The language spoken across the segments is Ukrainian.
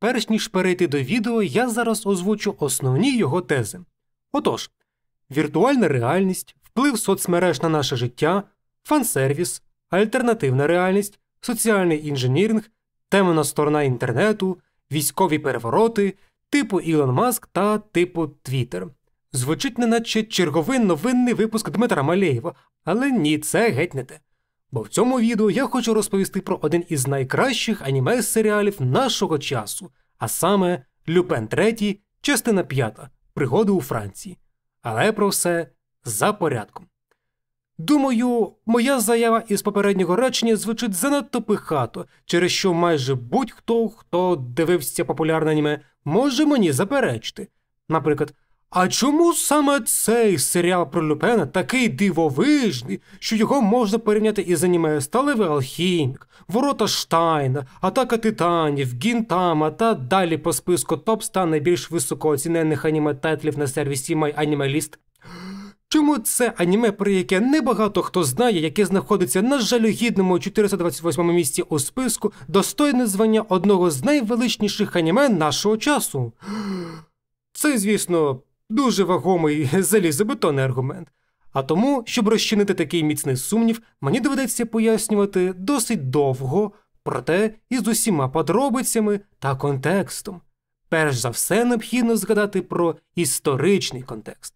перш ніж перейти до відео, я зараз озвучу основні його тези. Отож, віртуальна реальність, вплив соцмереж на наше життя, фан-сервіс, альтернативна реальність, соціальний інженіринг, темна сторона інтернету, військові перевороти, типу Ілон Маск та типу Твіттер. Звучить неначе черговий новинний випуск Дмитра Малеєва, але ні, це геть не те. Бо в цьому відео я хочу розповісти про один із найкращих аніме-серіалів нашого часу, а саме «Люпен III», частина 5 «Пригоди у Франції». Але про все за порядком. Думаю, моя заява із попереднього речення звучить занадто пихато, через що майже будь-хто, хто дивився популярне аніме, може мені заперечити. Наприклад, а чому саме цей серіал про Люпена такий дивовижний, що його можна порівняти із аніме «Сталевий алхімік», «Ворота Штайна», «Атака титанів», «Гінтама» та далі по списку топ-100 найбільш високооцінених аніме-тайтлів на сервісі MyAnimeList? Чому це аніме, про яке небагато хто знає, яке знаходиться на жалюгідному 428 місці у списку, достойне звання одного з найвеличніших аніме нашого часу? Це, звісно, дуже вагомий залізобетонний аргумент. А тому, щоб розчинити такий міцний сумнів, мені доведеться пояснювати досить довго, проте із усіма подробицями та контекстом. Перш за все необхідно згадати про історичний контекст.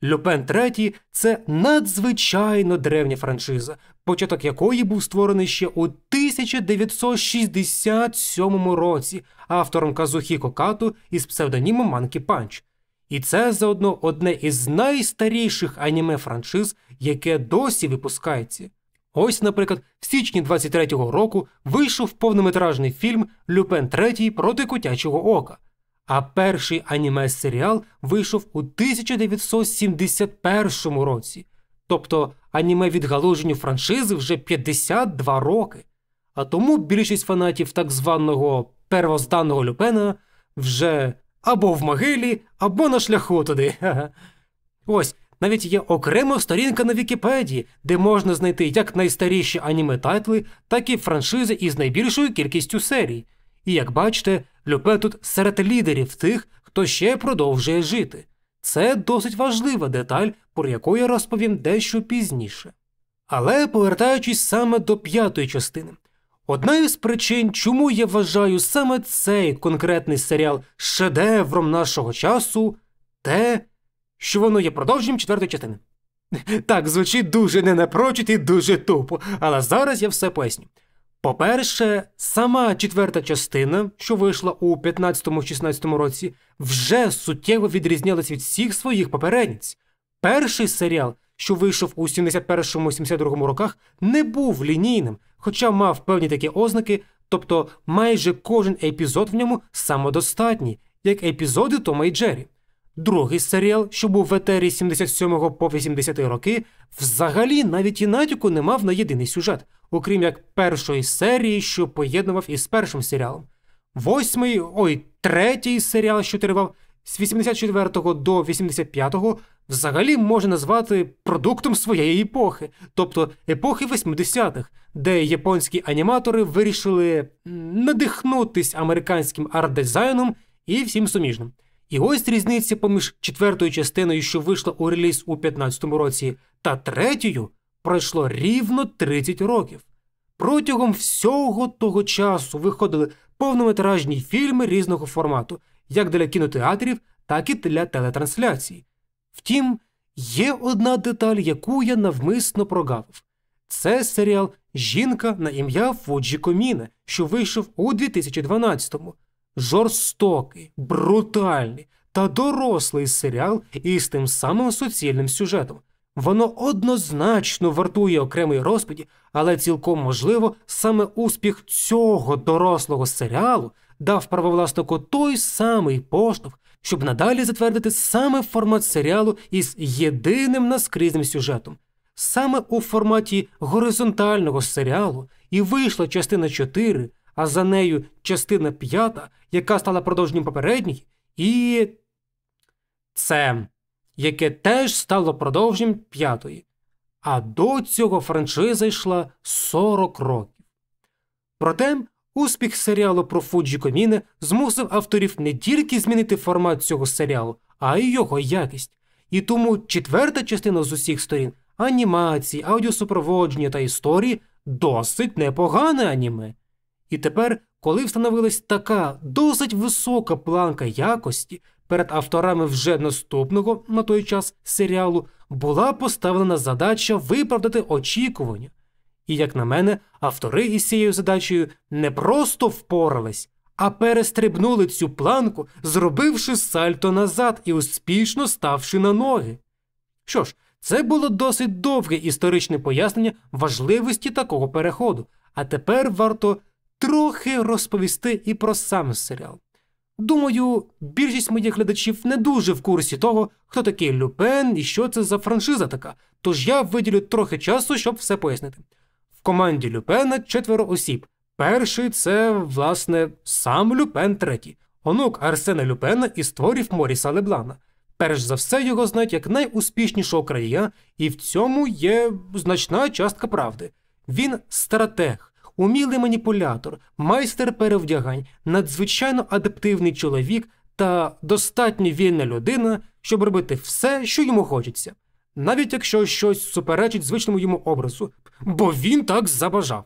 «Люпен III» – це надзвичайно древня франшиза, початок якої був створений ще у 1967 році автором Казухіко Като із псевдонімом Monkey Punch. І це заодно одне із найстаріших аніме-франшиз, яке досі випускається. Ось, наприклад, в січні 23-го року вийшов повнометражний фільм «Люпен III проти котячого ока», а перший аніме-серіал вийшов у 1971 році. Тобто аніме-відгалуженню франшизи вже 52 роки. А тому більшість фанатів так званого первозданного Люпена вже або в могилі, або на шляху туди. Ось, навіть є окрема сторінка на Вікіпедії, де можна знайти як найстаріші аніме-тайтли, так і франшизи із найбільшою кількістю серій. І як бачите, Люпен тут серед лідерів тих, хто ще продовжує жити. Це досить важлива деталь, про яку я розповім дещо пізніше. Але повертаючись саме до 5-ї частини. Одна із причин, чому я вважаю саме цей конкретний серіал шедевром нашого часу, те, що воно є продовженням 4-ї частини. Так, звучить дуже ненапрочуд і дуже тупо, але зараз я все поясню. По-перше, сама 4-та частина, що вийшла у 15-16 році, вже суттєво відрізнялась від всіх своїх попередниць. Перший серіал, що вийшов у 71-72 роках, не був лінійним, хоча мав певні такі ознаки, тобто майже кожен епізод в ньому самодостатній, як епізоди Тома і Джері. Другий серіал, що був в етері з 77 по 80 роки, взагалі навіть і натяку не мав на єдиний сюжет, окрім як першої серії, що поєднував із першим серіалом. Третій серіал, що тривав з 84 до 85, взагалі можна назвати продуктом своєї епохи, тобто епохи 80-х, де японські аніматори вирішили надихнутись американським арт-дизайном і всім суміжним. І ось різниця поміж 4-ю частиною, що вийшла у реліз у 15-му році, та 3-ю пройшло рівно 30 років. Протягом всього того часу виходили повнометражні фільми різного формату, як для кінотеатрів, так і для телетрансляцій. Втім, є одна деталь, яку я навмисно прогавив. Це серіал «Жінка на ім'я Фуджіко Міне», що вийшов у 2012-му. Жорстокий, брутальний та дорослий серіал із тим самим суцільним сюжетом. Воно однозначно вартує окремої розповіді, але цілком можливо, саме успіх цього дорослого серіалу дав правовласнику той самий поштовх, щоб надалі затвердити саме формат серіалу із єдиним наскрізним сюжетом. Саме у форматі горизонтального серіалу і вийшла частина 4, а за нею частина 5, яка стала продовженням попередньої, і це, яке теж стало продовженням 5-ї. А до цього франшиза йшла 40 років. Проте, Успіх серіалу про Фуджі Коміне змусив авторів не тільки змінити формат цього серіалу, а й його якість. І тому четверта частина з усіх сторін – анімації, аудіосупроводження та історії – досить непогане аніме. І тепер, коли встановилась така досить висока планка якості, перед авторами вже наступного на той час серіалу була поставлена задача виправдати очікування. І, як на мене, автори із цією задачею не просто впорались, а перестрибнули цю планку, зробивши сальто назад і успішно ставши на ноги. Що ж, це було досить довге історичне пояснення важливості такого переходу, а тепер варто трохи розповісти і про сам серіал. Думаю, більшість моїх глядачів не дуже в курсі того, хто такий Люпен і що це за франшиза така, тож я виділю трохи часу, щоб все пояснити. В команді Люпена 4 осіб. Перший – це, власне, сам Люпен III, онук Арсена Люпена із творів Моріса Леблана. Перш за все його знають як найуспішнішого крадія, і в цьому є значна частка правди. Він стратег, умілий маніпулятор, майстер перевдягань, надзвичайно адаптивний чоловік та достатньо вільна людина, щоб робити все, що йому хочеться. Навіть якщо щось суперечить звичному йому образу, бо він так забажав.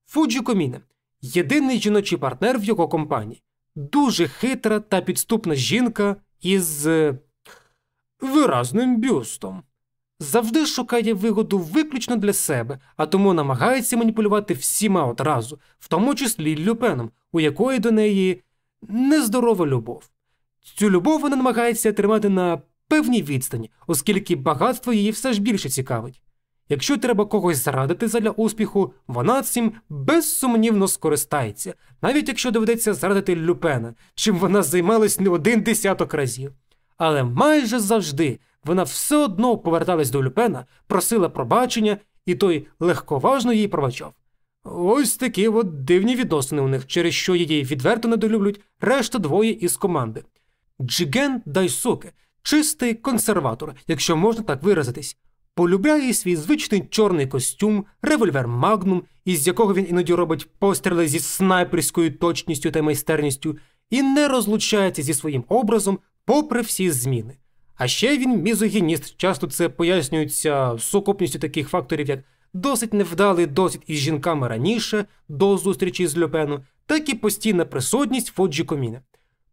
Фуджі Коміне – єдиний жіночий партнер в його компанії. Дуже хитра та підступна жінка із виразним бюстом. Завжди шукає вигоду виключно для себе, а тому намагається маніпулювати всіма одразу, в тому числі й Люпеном, у якої до неї нездорова любов. Цю любов вона намагається тримати на певній відстані, оскільки багатство її все ж більше цікавить. Якщо треба когось зрадити задля успіху, вона цим безсумнівно скористається, навіть якщо доведеться зрадити Люпена, чим вона займалась не 10 разів. Але майже завжди вона все одно поверталась до Люпена, просила пробачення, і той легковажно їй пробачав. Ось такі от дивні відносини у них, через що її відверто недолюблюють решта двоє із команди. Джиген Дайсуке – чистий консерватор, якщо можна так виразитись. Полюбляє свій звичний чорний костюм, револьвер Магнум, із якого він іноді робить постріли зі снайперською точністю та майстерністю, і не розлучається зі своїм образом попри всі зміни. А ще він мізогініст, часто це пояснюється сукупністю таких факторів, як досить невдалий досвід із жінками раніше, до зустрічі з Люпеном, так і постійна присутність Фуджі Коміне.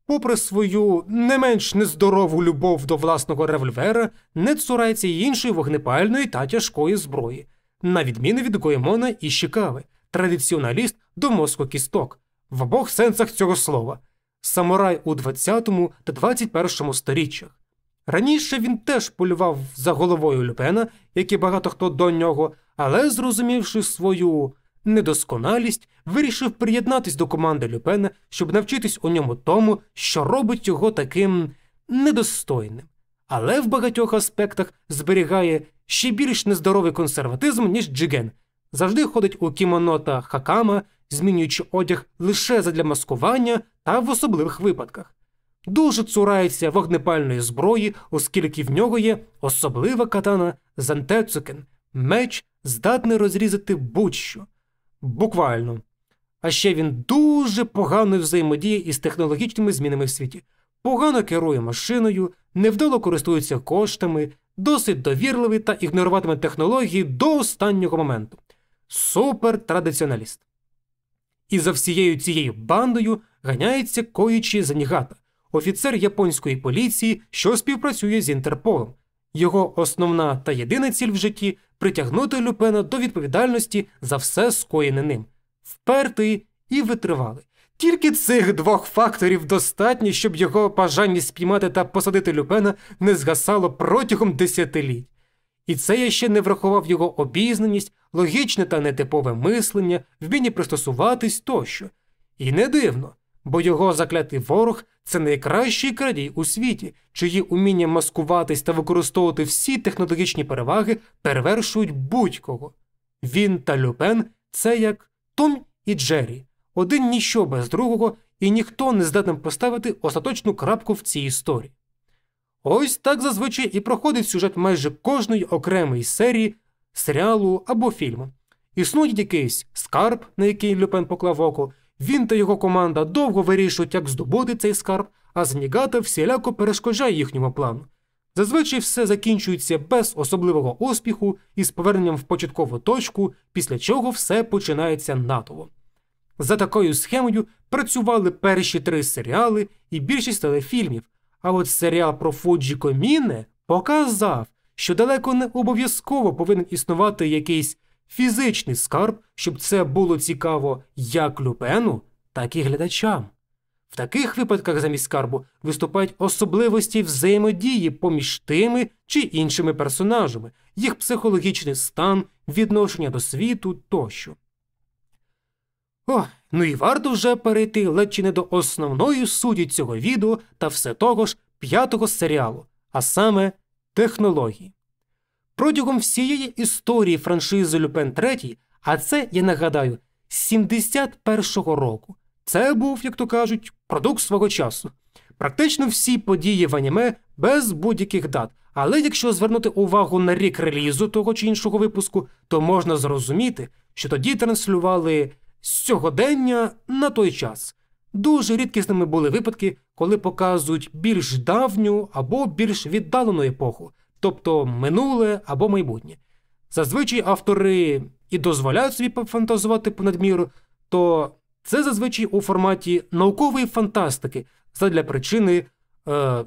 Попри свою не менш нездорову любов до власного револьвера, не цурається й іншої вогнепальної та тяжкої зброї, на відміну від Гоемона і Шікави, традиціоналіст до мозку кісток, в обох сенсах цього слова, самурай у 20 та 21 сторіччях. Раніше він теж полював за головою Люпена, як і багато хто до нього, але, зрозумівши свою недосконалість, вирішив приєднатись до команди Люпена, щоб навчитись у ньому тому, що робить його таким недостойним. Але в багатьох аспектах зберігає ще більш нездоровий консерватизм, ніж Джиген. Завжди ходить у кімоно та хакама, змінюючи одяг лише задля маскування та в особливих випадках. Дуже цурається вогнепальної зброї, оскільки в нього є особлива катана Зантецукен – меч, здатний розрізати будь-що. Буквально. А ще він дуже погано взаємодіє із технологічними змінами в світі. Погано керує машиною, невдало користується коштами, досить довірливий та ігноруватиме технології до останнього моменту. Супер-традиціоналіст. І за всією цією бандою ганяється Коїчі Занігата, офіцер японської поліції, що співпрацює з Інтерполом. Його основна та єдина ціль в житті – притягнути Люпена до відповідальності за все скоєне ним. Впертий і витривалий. Тільки цих двох факторів достатньо, щоб його бажання спіймати та посадити Люпена не згасало протягом десятиліть. І це я ще не врахував його обізнаність, логічне та нетипове мислення, вміння пристосуватись тощо. І не дивно, бо його заклятий ворог – це найкращий крадій у світі, чиї уміння маскуватись та використовувати всі технологічні переваги перевершують будь-кого. Він та Люпен – це як Том і Джері. Один ніщо без другого, і ніхто не здатен поставити остаточну крапку в цій історії. Ось так зазвичай і проходить сюжет майже кожної окремої серії, серіалу або фільму. Існує якийсь скарб, на який Люпен поклав око, Він та його команда довго вирішують, як здобути цей скарб, а Зенігата всіляко перешкоджає їхньому плану. Зазвичай все закінчується без особливого успіху і з поверненням в початкову точку, після чого все починається наново. За такою схемою працювали перші 3 серіали і більшість телефільмів, а от серіал про Фуджіко Міне показав, що далеко не обов'язково повинен існувати якийсь фізичний скарб, щоб це було цікаво як Люпену, так і глядачам. В таких випадках замість скарбу виступають особливості взаємодії поміж тими чи іншими персонажами, їх психологічний стан, відношення до світу тощо. Ну і варто вже перейти ледь чи не до основної суті цього відео та все того ж 5-го серіалу, а саме технології. Протягом всієї історії франшизи Люпен III, а це, я нагадаю, з 71-го року, це був, як то кажуть, продукт свого часу. Практично всі події в аніме без будь-яких дат, але якщо звернути увагу на рік релізу того чи іншого випуску, то можна зрозуміти, що тоді транслювали з сьогодення на той час. Дуже рідкісними були випадки, коли показують більш давню або більш віддалену епоху, тобто минуле або майбутнє. Зазвичай автори і дозволяють собі пофантазувати понад міру, то це зазвичай у форматі наукової фантастики, задля причини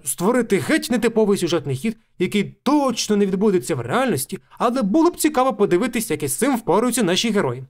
створити геть нетиповий сюжетний хід, який точно не відбудеться в реальності, але було б цікаво подивитися, як із цим впораються наші герої.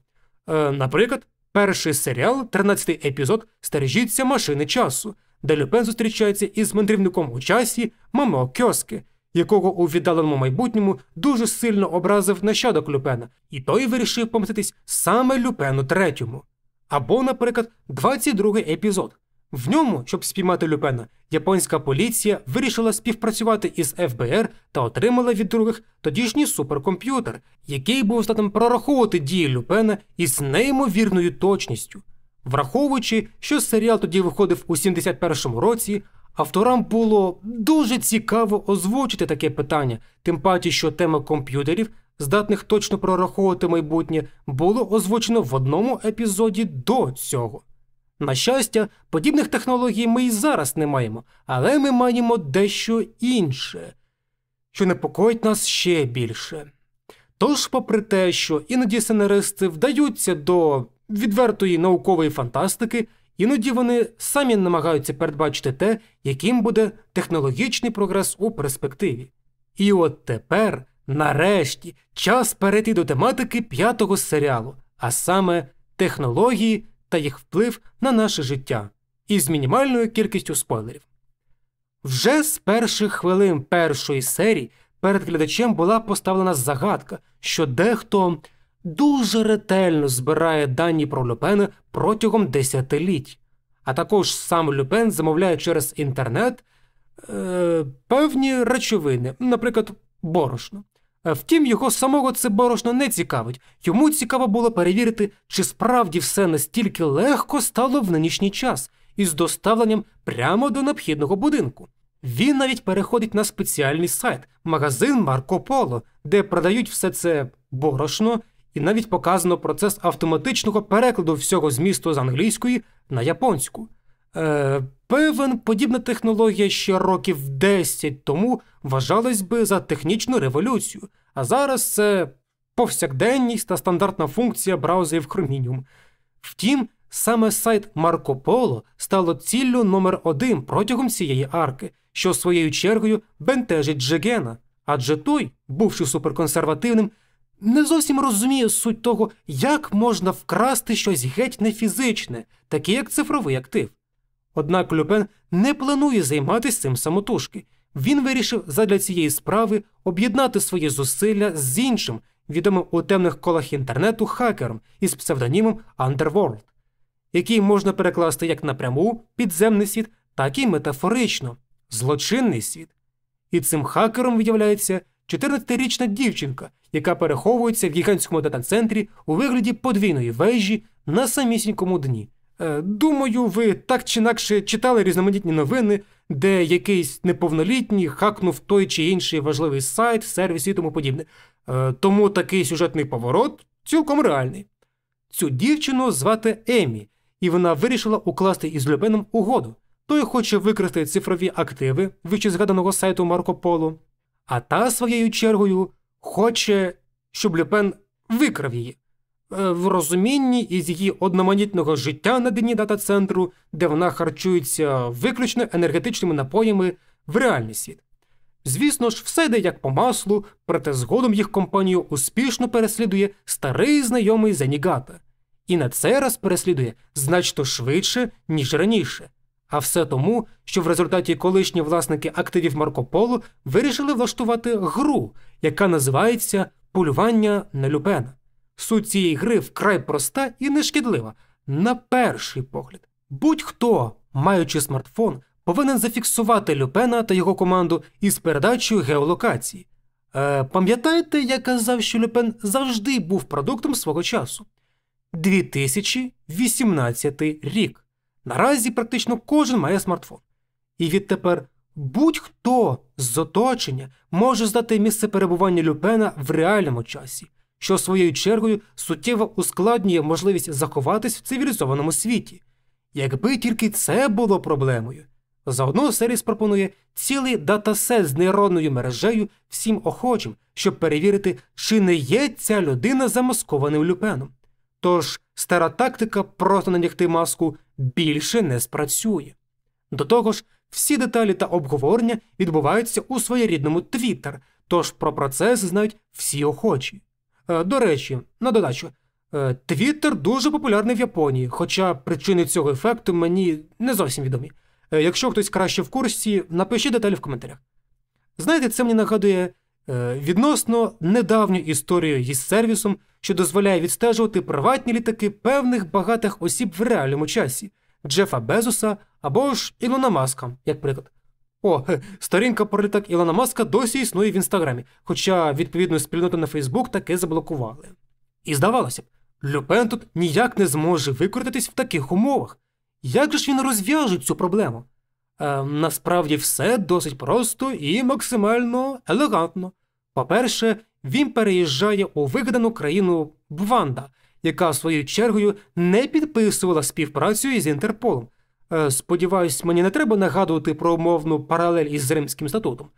Наприклад, перший серіал, 13-й епізод «Стережіться машини часу», де Люпен зустрічається із мандрівником у часі Мамо Кьоске, якого у віддаленому майбутньому дуже сильно образив нащадок Люпена, і той вирішив помститись саме Люпену III. Або, наприклад, 22-й епізод. В ньому, щоб спіймати Люпена, японська поліція вирішила співпрацювати із ФБР та отримала від других тодішній суперкомп'ютер, який був здатним прораховувати дії Люпена із неймовірною точністю. Враховуючи, що серіал тоді виходив у 71-му році, авторам було дуже цікаво озвучити таке питання, тим паче, що тема комп'ютерів, здатних точно прораховувати майбутнє, було озвучено в одному епізоді до цього. На щастя, подібних технологій ми і зараз не маємо, але ми маємо дещо інше, що непокоїть нас ще більше. Тож, попри те, що іноді сценаристи вдаються до відвертої наукової фантастики, іноді вони самі намагаються передбачити те, яким буде технологічний прогрес у перспективі. І от тепер, нарешті, час перейти до тематики 5-го серіалу, а саме технології та їх вплив на наше життя, із мінімальною кількістю спойлерів. Вже з перших хвилин першої серії перед глядачем була поставлена загадка, що дехто дуже ретельно збирає дані про Люпена протягом десятиліть, а також сам Люпен замовляє через інтернет певні речовини, наприклад, борошно. Втім, його самого це борошно не цікавить. Йому цікаво було перевірити, чи справді все настільки легко стало в нинішній час, із доставленням прямо до необхідного будинку. Він навіть переходить на спеціальний сайт, магазин Марко Поло, де продають все це борошно, і навіть показано процес автоматичного перекладу всього змісту з англійської на японську. Певен, подібна технологія ще років 10 тому вважалась би за технічну революцію, а зараз це повсякденність та стандартна функція браузерів Chromium. Втім, саме сайт Марко Поло стало ціллю номер 1 протягом цієї арки, що своєю чергою бентежить Джигена, адже той, бувши суперконсервативним, не зовсім розуміє суть того, як можна вкрасти щось геть нефізичне, таке як цифровий актив. Однак Люпен не планує займатися цим самотужки. Він вирішив задля цієї справи об'єднати свої зусилля з іншим, відомим у темних колах інтернету хакером із псевдонімом Underworld, який можна перекласти як напряму підземний світ, так і метафорично – злочинний світ. І цим хакером виявляється 14-річна дівчинка, яка переховується в гігантському дата-центрі у вигляді подвійної вежі на самісінькому дні. Думаю, ви так чи інакше читали різноманітні новини, де якийсь неповнолітній хакнув той чи інший важливий сайт, сервіс і тому подібне. Тому такий сюжетний поворот цілком реальний. Цю дівчину звати Емі, і вона вирішила укласти із Люпеном угоду. Той хоче використати цифрові активи вище згаданого сайту Марко Поло, а та, своєю чергою, хоче, щоб Люпен викрав її. В розумінні із її одноманітного життя на дні дата-центру, де вона харчується виключно енергетичними напоями, в реальний світ. Звісно ж, все йде як по маслу, проте згодом їх компанію успішно переслідує старий знайомий Зенігата. І на цей раз переслідує значно швидше, ніж раніше. А все тому, що в результаті колишні власники активів Марко Поло вирішили влаштувати гру, яка називається «Полювання на Люпена». Суть цієї гри вкрай проста і нешкідлива, на перший погляд. Будь-хто, маючи смартфон, повинен зафіксувати Люпена та його команду із передачею геолокації. Пам'ятаєте, я казав, що Люпен завжди був продуктом свого часу? 2018 рік. Наразі практично кожен має смартфон. І відтепер будь-хто з оточення може здати місце перебування Люпена в реальному часі, що своєю чергою суттєво ускладнює можливість заховатись в цивілізованому світі. Якби тільки це було проблемою. Заодно Серіс пропонує цілий датасет з нейронною мережею всім охочим, щоб перевірити, чи не є ця людина замаскованим Люпеном. Тож стара тактика просто надягти маску більше не спрацює. До того ж, всі деталі та обговорення відбуваються у своєрідному Twitter, тож про процес знають всі охочі. До речі, на додачу, Twitter дуже популярний в Японії, хоча причини цього ефекту мені не зовсім відомі. Якщо хтось краще в курсі, напишіть деталі в коментарях. Знаєте, це мені нагадує відносно недавню історію із сервісом, що дозволяє відстежувати приватні літаки певних багатих осіб в реальному часі – Джефа Безоса або ж Ілона Маска, як приклад. Сторінка про літак Ілона Маска досі існує в Інстаграмі, хоча відповідну спільноту на Фейсбук таки заблокували. І здавалося б, Люпен тут ніяк не зможе викрутитись в таких умовах. Як же ж він розв'яже цю проблему? Насправді все досить просто і максимально елегантно. По-перше, він переїжджає у вигадану країну Бванда, яка своєю чергою не підписувала співпрацю із Інтерполом. Сподіваюсь, мені не треба нагадувати про умовну паралель із Римським статутом.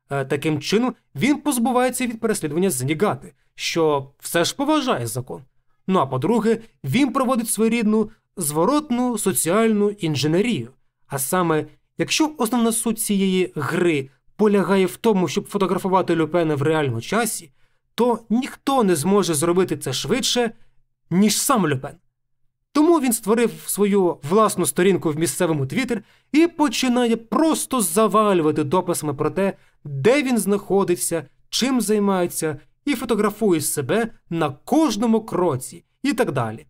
Таким чином, він позбувається від переслідування Зенігати, що все ж поважає закон. Ну а по-друге, він проводить своєрідну зворотну соціальну інженерію. А саме, якщо основна суть цієї гри полягає в тому, щоб фотографувати Люпена в реальному часі, то ніхто не зможе зробити це швидше, ніж сам Люпен. Тому він створив свою власну сторінку в місцевому Твіттер і починає просто завалювати дописами про те, де він знаходиться, чим займається, і фотографує себе на кожному кроці і так далі.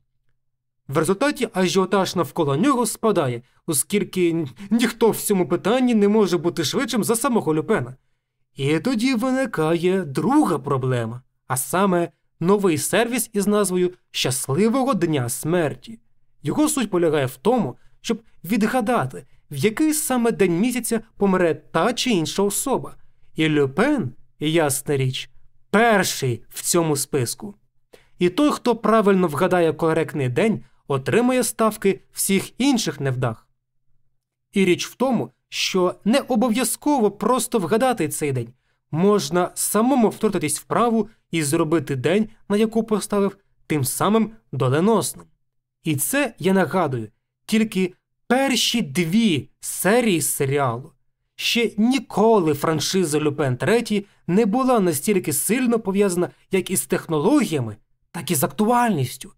В результаті ажіотаж навколо нього спадає, оскільки ніхто в цьому питанні не може бути швидшим за самого Люпена. І тоді виникає друга проблема, а саме новий сервіс із назвою «Щасливого дня смерті». Його суть полягає в тому, щоб відгадати, в який саме день місяця помре та чи інша особа. І Люпен, ясна річ, перший в цьому списку. І той, хто правильно вгадає коректний день, отримує ставки всіх інших невдах. І річ в тому, що не обов'язково просто вгадати цей день. Можна самому втрутитись в праву і зробити день, на яку поставив, тим самим доленосним. І це, я нагадую, тільки перші 2 серії серіалу. Ще ніколи франшиза Люпен III не була настільки сильно пов'язана як із технологіями, так і з актуальністю.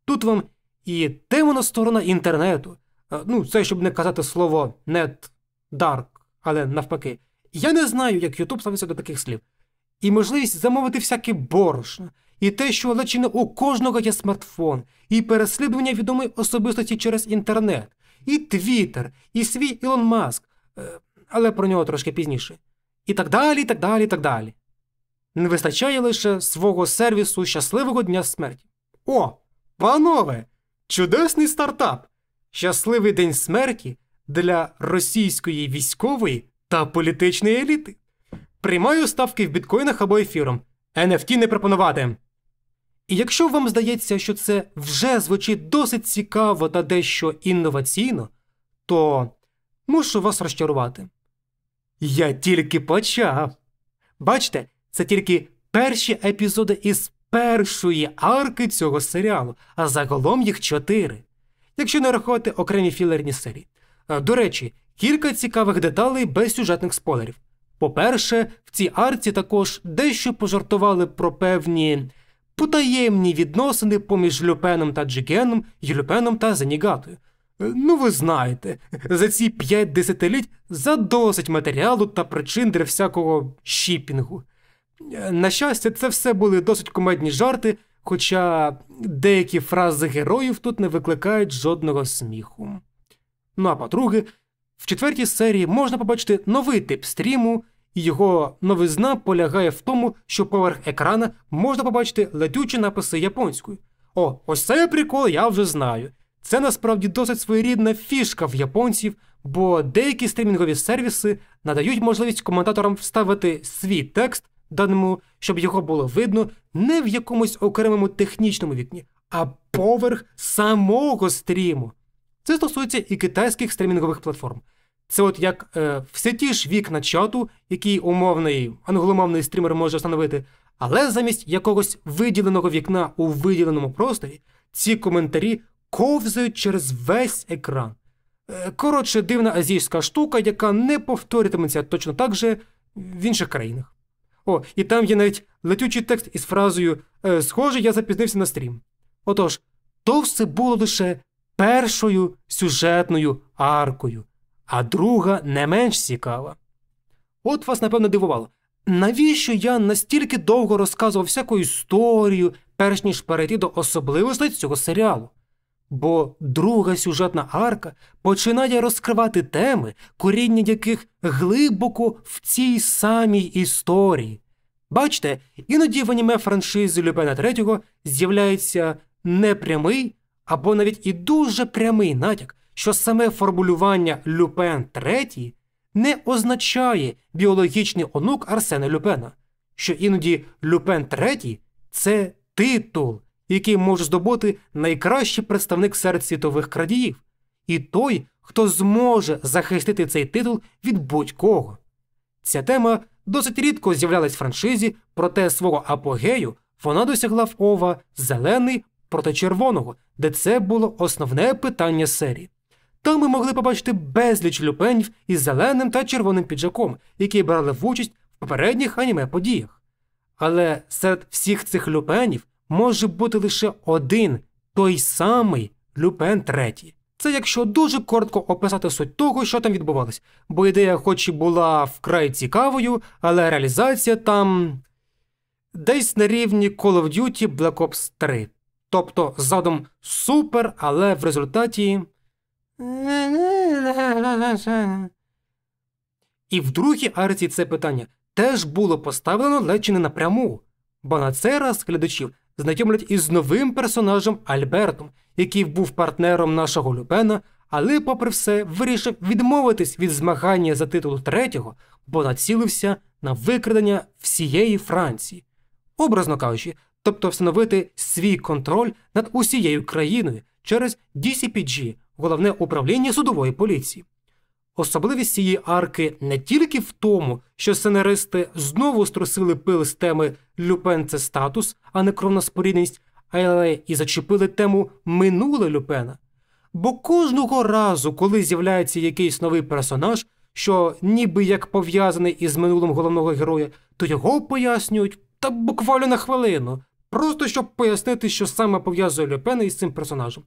Тут вам і темна сторона інтернету, це щоб не казати слово «нет», «dark», але навпаки. Я не знаю, як YouTube ставиться до таких слів. І можливість замовити всяке борошно, і те, що ледь не у кожного є смартфон, і переслідування відомої особистості через інтернет, і Твіттер, і свій Ілон Маск, але про нього трошки пізніше. І так далі, і так далі, і так далі. Не вистачає лише свого сервісу «Щасливого дня смерті». Панове! Чудесний стартап! Щасливий день смерті для російської військової та політичної еліти. Приймаю ставки в біткоїнах або ефіром. NFT не пропонувати. І якщо вам здається, що це вже звучить досить цікаво та дещо інноваційно, то мушу вас розчарувати. Я тільки почав. Бачите, це тільки перші епізоди із першої арки цього серіалу, а загалом їх 4. Якщо не рахувати окремі філерні серії. До речі, кілька цікавих деталей без сюжетних спойлерів. По-перше, в цій арці також дещо пожартували про певні потаємні відносини поміж Люпеном та Джигеном і Люпеном та Зенігатою. Ну ви знаєте, за ці 5 десятиліть задосить матеріалу та причин для всякого шіпінгу. На щастя, це все були досить кумедні жарти, хоча деякі фрази героїв тут не викликають жодного сміху. Ну а по-друге, в 4-й серії можна побачити новий тип стріму, і його новизна полягає в тому, що поверх екрана можна побачити летючі написи японською. О, ось цей прикол я вже знаю. Це насправді досить своєрідна фішка в японців, бо деякі стрімінгові сервіси надають можливість коментаторам вставити свій текст даному, щоб його було видно не в якомусь окремому технічному вікні, а поверх самого стріму. Це стосується і китайських стрімінгових платформ. Це от як все ті ж вікна чату, який умовний англомовний стрімер може встановити, але замість якогось виділеного вікна у виділеному просторі, ці коментарі ковзають через весь екран. Коротше, дивна азійська штука, яка не повторюватиметься точно так же в інших країнах. О, і там є навіть летючий текст із фразою «Схоже, я запізнився на стрім». Отож, то все було лише першою сюжетною аркою, а друга не менш цікава. От вас, напевно, дивувало. Навіщо я настільки довго розказував всяку історію, перш ніж перейти до особливостей цього серіалу? Бо друга сюжетна арка починає розкривати теми, коріння яких глибоко в цій самій історії. Бачите, іноді в аніме франшизи Люпена III з'являється непрямий або навіть і дуже прямий натяк, що саме формулювання Люпен III не означає біологічний онук Арсена Люпена, що іноді Люпен III – це титул, який може здобути найкращий представник серед світових крадіїв, і той, хто зможе захистити цей титул від будь-кого. Ця тема досить рідко з'являлась в франшизі, проте свого апогею вона досягла в ОВА «Зелений проти червоного», де це було основне питання серії. Там ми могли побачити безліч люпенів із зеленим та червоним піджаком, які брали в участь в попередніх аніме-подіях. Але серед всіх цих люпенів може бути лише один, той самий Люпен III. Це якщо дуже коротко описати суть того, що там відбувалось, бо ідея хоч і була вкрай цікавою, але реалізація там десь на рівні Call of Duty Black Ops 3. Тобто задум супер, але в результаті... І в другій арці це питання теж було поставлено ледь чи не напряму, бо на цей раз глядачів знайомлять із новим персонажем Альбертом, який був партнером нашого Люпена, але, попри все, вирішив відмовитись від змагання за титул третього, бо націлився на викрадення всієї Франції. Образно кажучи, тобто встановити свій контроль над усією країною через DCPG, головне управління судової поліції. Особливість цієї арки не тільки в тому, що сценаристи знову струсили пил з теми «Люпен – це статус, а не кровна спорідненість», але і зачепили тему «минуле Люпена». Бо кожного разу, коли з'являється якийсь новий персонаж, що ніби як пов'язаний із минулим головного героя, то його пояснюють та буквально на хвилину, просто щоб пояснити, що саме пов'язує Люпена із цим персонажем.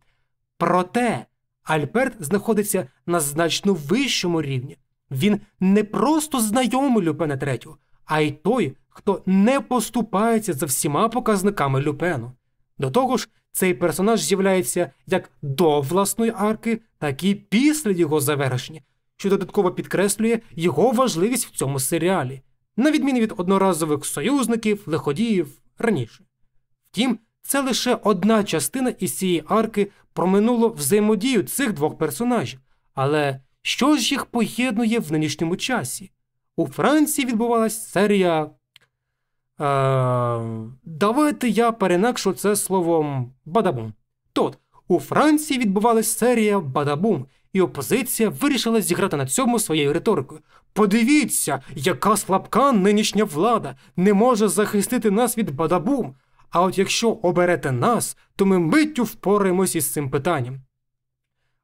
Проте Альберт знаходиться на значно вищому рівні. Він не просто знайомий Люпена III, а й той, хто не поступається за всіма показниками Люпену. До того ж, цей персонаж з'являється як до власної арки, так і після його завершення, що додатково підкреслює його важливість в цьому серіалі, на відміну від одноразових союзників, лиходіїв раніше. Втім, це лише одна частина із цієї арки про минулу взаємодію цих двох персонажів. Але що ж їх поєднує в нинішньому часі? У Франції відбувалась серія Давайте я перенакшу це словом «бадабум». Тут, у Франції відбувалась серія «бадабум», і опозиція вирішила зіграти на цьому своєю риторикою. Подивіться, яка слабка нинішня влада, не може захистити нас від бадабум. А от якщо оберете нас, то ми миттю впораємось із цим питанням.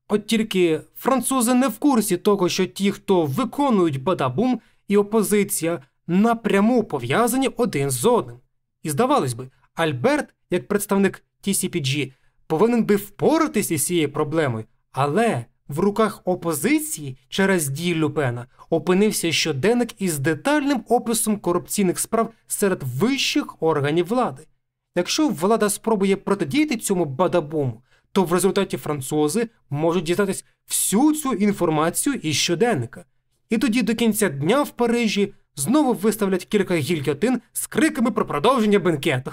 От тільки французи не в курсі того, що ті, хто виконують бадабум і опозиція, напряму пов'язані один з одним. І здавалось би, Альберт, як представник TCPG, повинен би впоратись із цією проблемою, але в руках опозиції через дії Люпена опинився щоденник із детальним описом корупційних справ серед вищих органів влади. Якщо влада спробує протидіяти цьому бадабуму, то в результаті французи можуть дізнатися всю цю інформацію із щоденника. І тоді до кінця дня в Парижі знову виставлять кілька гільйотин з криками про продовження бенкету.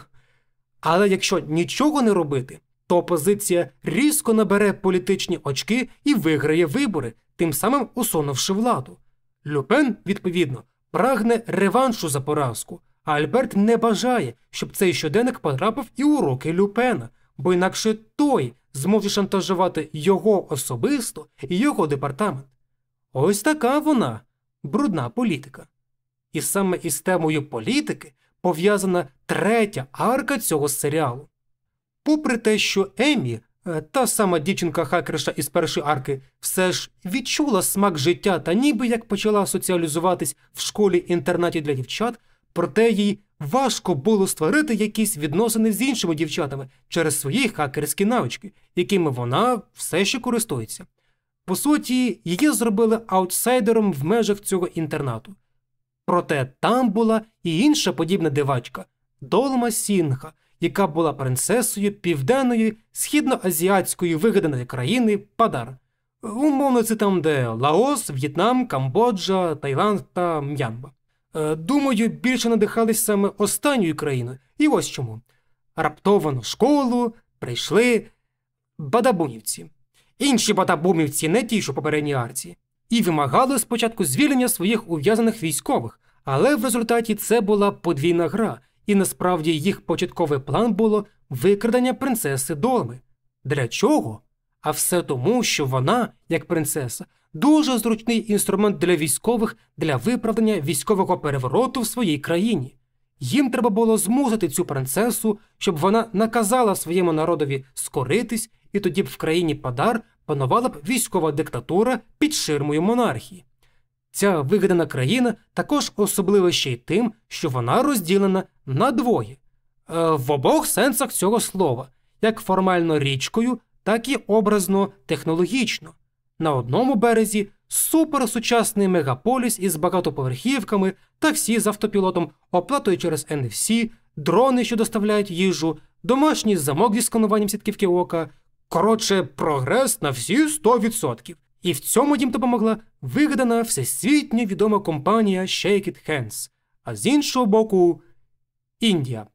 Але якщо нічого не робити, то опозиція різко набере політичні очки і виграє вибори, тим самим усунувши владу. Люпен, відповідно, прагне реваншу за поразку, а Альберт не бажає, щоб цей щоденник потрапив і у руки Люпена, бо інакше той зможе шантажувати його особисто і його департамент. Ось така вона, брудна політика. І саме із темою політики пов'язана третя арка цього серіалу. Попри те, що Еммі, та сама дівчинка-хакерша із першої арки, все ж відчула смак життя та ніби як почала соціалізуватись в школі-інтернаті для дівчат, проте їй важко було створити якісь відносини з іншими дівчатами через свої хакерські навички, якими вона все ще користується. По суті, її зробили аутсайдером в межах цього інтернату. Проте там була і інша подібна дивачка – Долма Сінгха, яка була принцесою південної східноазіатської вигаданої країни Падар. Умовно це там, де Лаос, В'єтнам, Камбоджа, Таїланд та М'янма. Думаю, більше надихались саме останньою країною. І ось чому. Раптово на школу прийшли бадабумівці. Інші бадабумівці, не ті, що попередній арці. І вимагали спочатку звільнення своїх ув'язаних військових, але в результаті це була подвійна гра, і насправді їх початковий план було викрадення принцеси Долми. Для чого? А все тому, що вона, як принцеса, дуже зручний інструмент для військових для виправдання військового перевороту в своїй країні. Їм треба було змусити цю принцесу, щоб вона наказала своєму народові скоритись, і тоді б в країні Падар панувала б військова диктатура під ширмою монархії. Ця вигадана країна також особлива ще й тим, що вона розділена на двоє. В обох сенсах цього слова, як формально річкою, так і образно-технологічно. На одному березі суперсучасний мегаполіс із багатоповерхівками, таксі з автопілотом, оплатою через NFC, дрони, що доставляють їжу, домашній замок зі скануванням сітківки ока. Коротше, прогрес на всі 100%. І в цьому їм допомогла вигадана всесвітньо відома компанія Shake Hands. А з іншого боку – Індія.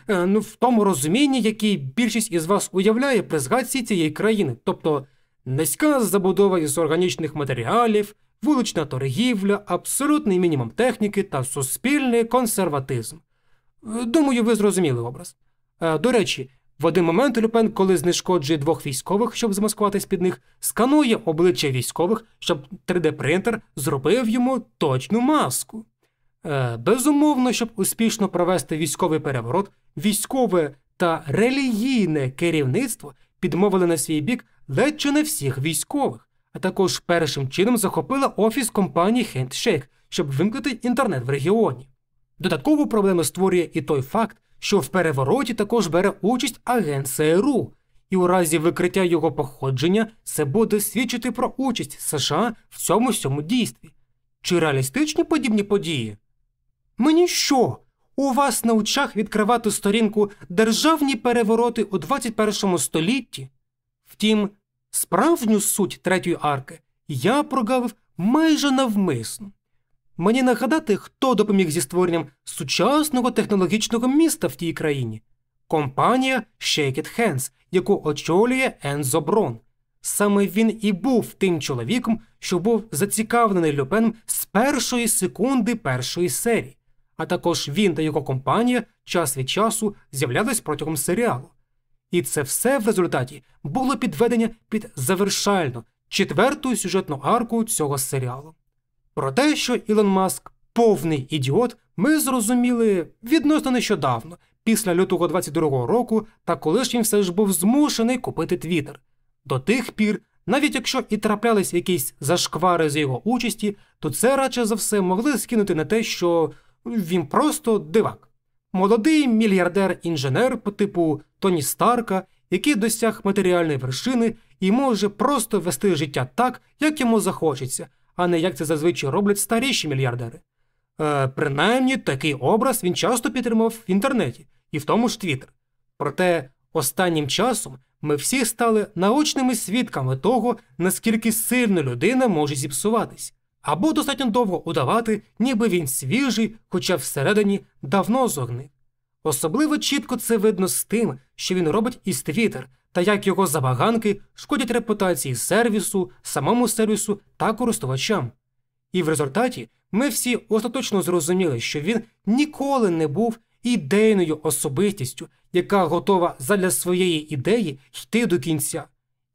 В тому розумінні, який більшість із вас уявляє при згадці цієї країни. Тобто низька забудова із органічних матеріалів, вулична торгівля, абсолютний мінімум техніки та суспільний консерватизм. Думаю, ви зрозуміли образ. До речі, в один момент Люпен, коли знешкоджує двох військових, щоб замаскуватись під них, сканує обличчя військових, щоб 3D-принтер зробив йому точну маску. Безумовно, щоб успішно провести військовий переворот, військове та релігійне керівництво підмовили на свій бік ледь чи не всіх військових, а також першим чином захопила офіс компанії Handshake, щоб вимкнути інтернет в регіоні. Додаткову проблему створює і той факт, що в перевороті також бере участь агент ЦРУ, і у разі викриття його походження це буде свідчити про участь США в цьому всьому дійстві. Чи реалістичні подібні події? Мені що? У вас на очах відкривати сторінку «Державні перевороти у 21 столітті»? Втім, справжню суть третьої арки я прогавив майже навмисно. Мені нагадати, хто допоміг зі створенням сучасного технологічного міста в тій країні? Компанія Shake Hands, яку очолює Ензо Брон. Саме він і був тим чоловіком, що був зацікавлений Люпеном з першої секунди першої серії. а також він та його компанія час від часу з'являлись протягом серіалу. І це все в результаті було підведення під завершальну, 4-ту сюжетну арку цього серіалу. Про те, що Ілон Маск повний ідіот, ми зрозуміли відносно нещодавно, після лютого 22-го року, та коли ж він все ж був змушений купити Твіттер. До тих пір, навіть якщо і траплялись якісь зашквари з його участі, то це радше за все могли скинути на те, що він просто дивак. Молодий мільярдер-інженер по типу Тоні Старка, який досяг матеріальної вершини і може просто вести життя так, як йому захочеться, а не як це зазвичай роблять старіші мільярдери. Принаймні, такий образ він часто підтримав в інтернеті, і в тому ж Твіттер. Проте останнім часом ми всі стали наочними свідками того, наскільки сильно людина може зіпсуватись. Або достатньо довго удавати, ніби він свіжий, хоча всередині давно зогнив. Особливо чітко це видно з тим, що він робить із Твіттер, та як його забаганки шкодять репутації сервісу, самому сервісу та користувачам. І в результаті ми всі остаточно зрозуміли, що він ніколи не був ідейною особистістю, яка готова задля своєї ідеї йти до кінця.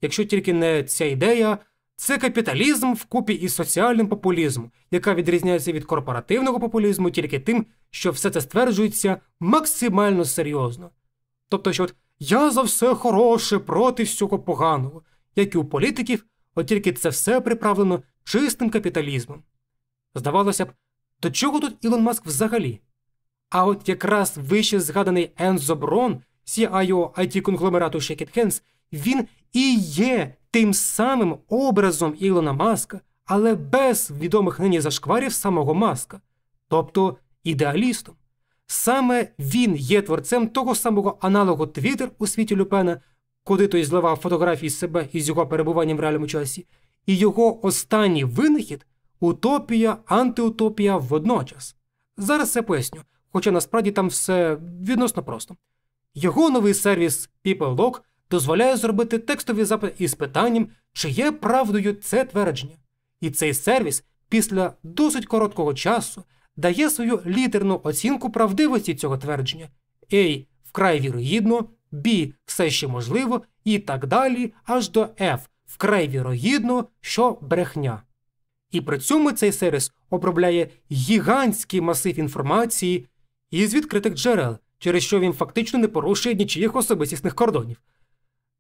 Якщо тільки не ця ідея, це капіталізм вкупі із соціальним популізмом, яка відрізняється від корпоративного популізму тільки тим, що все це стверджується максимально серйозно. Тобто, що я за все хороше проти всього поганого, як і у політиків, от тільки це все приправлено чистим капіталізмом. Здавалося б, до чого тут Ілон Маск взагалі? А от якраз вище згаданий Ензо Брон, CIO IT-конгломерату Shake Hands, він і є тим самим образом Ілона Маска, але без відомих нині зашкварів самого Маска, тобто ідеалістом. Саме він є творцем того самого аналогу Твіттер у світі Люпена, куди той зливав фотографії себе із його перебуванням в реальному часі, і його останній винахід – утопія, антиутопія водночас. Зараз це поясню, хоча насправді там все відносно просто. Його новий сервіс PeopleLog дозволяє зробити текстовий запит із питанням, чи є правдою це твердження. І цей сервіс після досить короткого часу дає свою літерну оцінку правдивості цього твердження. A – вкрай вірогідно, B – все ще можливо і так далі, аж до F – вкрай вірогідно, що брехня. І при цьому цей сервіс обробляє гігантський масив інформації із відкритих джерел, через що він фактично не порушує нічиїх особистісних кордонів.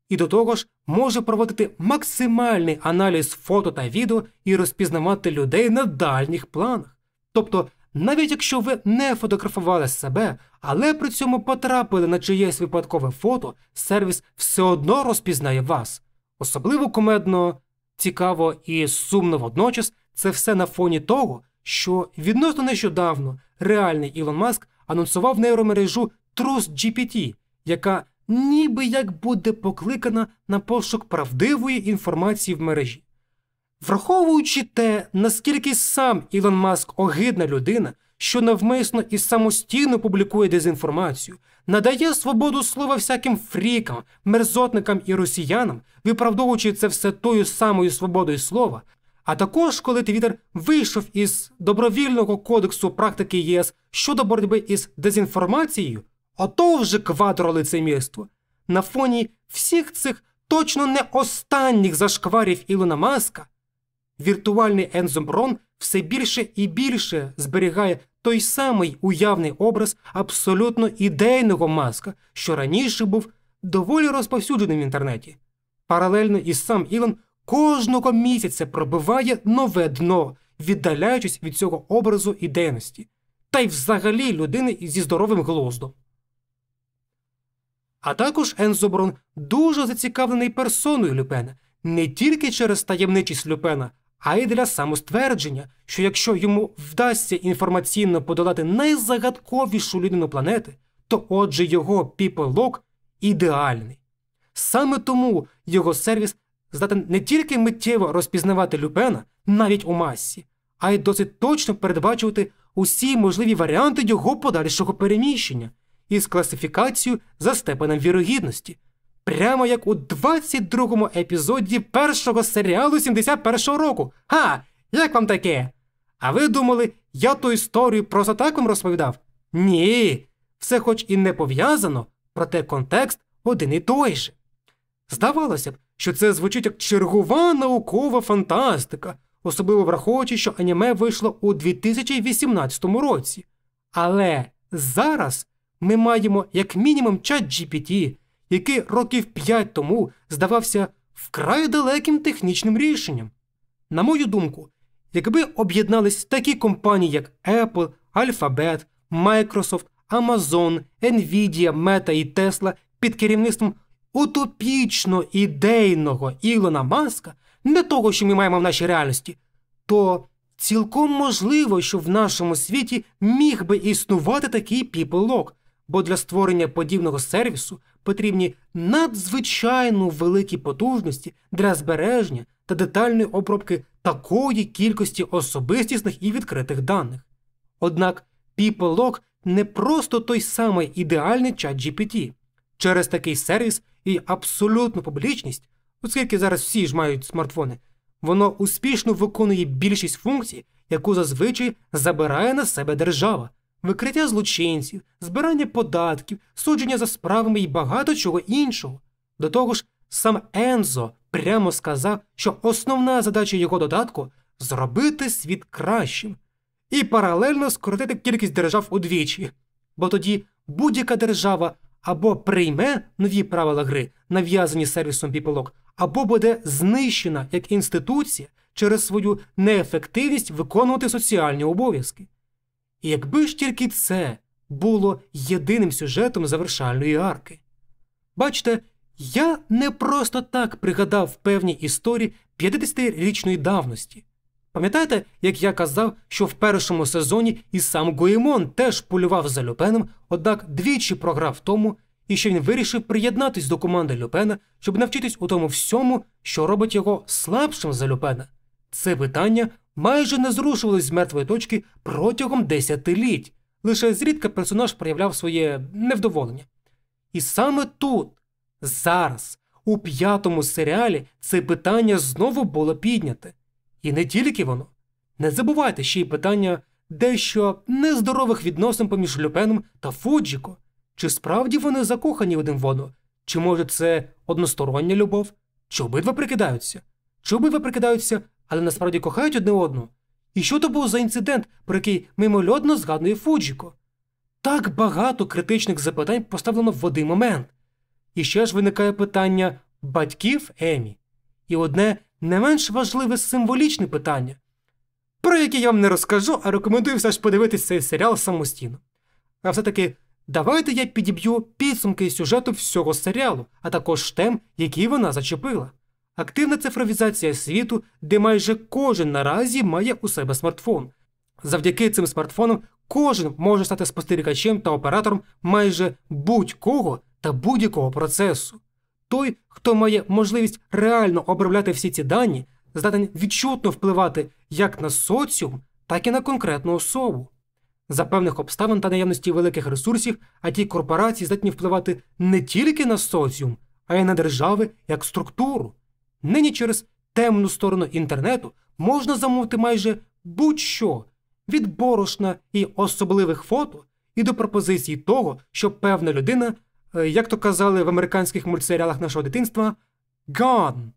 І до того ж може проводити максимальний аналіз фото та відео і розпізнавати людей на дальніх планах. Тобто, навіть якщо ви не фотографували себе, але при цьому потрапили на чиєсь випадкове фото, сервіс все одно розпізнає вас. Особливо кумедно, цікаво і сумно водночас це все на фоні того, що відносно нещодавно реальний Ілон Маск анонсував нейромережу TruthGPT, яка ніби як буде покликана на пошук правдивої інформації в мережі. Враховуючи те, наскільки сам Ілон Маск огидна людина, що навмисно і самостійно публікує дезінформацію, надає свободу слова всяким фрікам, мерзотникам і росіянам, виправдовуючи це все тою самою свободою слова, а також коли Твіттер вийшов із добровільного кодексу практики ЄС щодо боротьби із дезінформацією, ото вже квадролицемірство. На фоні всіх цих точно не останніх зашкварів Ілона Маска, віртуальний Ензо Брон все більше і більше зберігає той самий уявний образ абсолютно ідейного Маска, що раніше був доволі розповсюдженим в інтернеті. Паралельно із сам Ілон кожного місяця пробиває нове дно, віддаляючись від цього образу ідейності. Та й взагалі людини зі здоровим глуздом. А також Ензо Брон дуже зацікавлений персоною Люпена, не тільки через таємничість Люпена, а й для самоствердження, що якщо йому вдасться інформаційно подолати найзагадковішу людину планети, то отже його PeopleLog ідеальний. Саме тому його сервіс здатен не тільки миттєво розпізнавати Люпена, навіть у масі, а й досить точно передбачувати усі можливі варіанти його подальшого переміщення із класифікацією за степенем вірогідності. Прямо як у 22-му епізоді першого серіалу 71-го року. Ха! Як вам таке? А ви думали, я ту історію просто так вам розповідав? Ні, все хоч і не пов'язано, проте контекст один і той же. Здавалося б, що це звучить як чергова наукова фантастика, особливо враховуючи, що аніме вийшло у 2018 році. Але зараз ми маємо як мінімум ChatGPT, який років 5 тому здавався вкрай далеким технічним рішенням. На мою думку, якби об'єднались такі компанії, як Apple, Alphabet, Microsoft, Amazon, Nvidia, Meta і Tesla під керівництвом утопічно ідейного Ілона Маска, не того, що ми маємо в нашій реальності, то цілком можливо, що в нашому світі міг би існувати такий PeopleLock, бо для створення подібного сервісу потрібні надзвичайно великі потужності для збереження та детальної обробки такої кількості особистісних і відкритих даних. Однак PeopleLock не просто той самий ідеальний ChatGPT. Через такий сервіс і абсолютну публічність, оскільки зараз всі ж мають смартфони, воно успішно виконує більшість функцій, яку зазвичай забирає на себе держава. Викриття злочинців, збирання податків, судження за справами і багато чого іншого. До того ж, сам Ензо прямо сказав, що основна задача його додатку – зробити світ кращим і паралельно скоротити кількість держав удвічі. Бо тоді будь-яка держава або прийме нові правила гри, нав'язані сервісом PeopleLock, або буде знищена як інституція через свою неефективність виконувати соціальні обов'язки. І якби ж тільки це було єдиним сюжетом завершальної арки. Бачите, я не просто так пригадав певні історії 50-річної давності. Пам'ятаєте, як я казав, що в першому сезоні і сам Гоемон теж полював за Люпеном, однак двічі програв тому, і що він вирішив приєднатись до команди Люпена, щоб навчитись у тому всьому, що робить його слабшим за Люпена. Це питання майже не зрушувалось з мертвої точки протягом десятиліть. Лише зрідка персонаж проявляв своє невдоволення. І саме тут, зараз, у 5-му серіалі, це питання знову було підняте. І не тільки воно. Не забувайте ще й питання дещо нездорових відносин поміж Люпеном та Фуджіко. Чи справді вони закохані один в одного? Чи може це одностороння любов? Чи обидва прикидаються? Чи обидва прикидаються, але насправді кохають одне одного? І що то був за інцидент, про який мимольотно згадує Фуджіко? Так багато критичних запитань поставлено в один момент. І ще ж виникає питання батьків Емі. І одне не менш важливе символічне питання, про яке я вам не розкажу, а рекомендую все ж подивитись цей серіал самостійно. А все-таки давайте я підіб'ю підсумки сюжету всього серіалу, а також тем, які вона зачепила. Активна цифровізація світу, де майже кожен наразі має у себе смартфон. Завдяки цим смартфонам кожен може стати спостерігачем та оператором майже будь-кого та будь-якого процесу. Той, хто має можливість реально обробляти всі ці дані, здатен відчутно впливати як на соціум, так і на конкретну особу. За певних обставин та наявності великих ресурсів, а ті корпорації здатні впливати не тільки на соціум, а й на держави як структуру. Нині через темну сторону інтернету можна замовити майже будь-що, від борошна і особливих фото, і до пропозицій того, що певна людина, як то казали в американських мультсеріалах нашого дитинства, gone.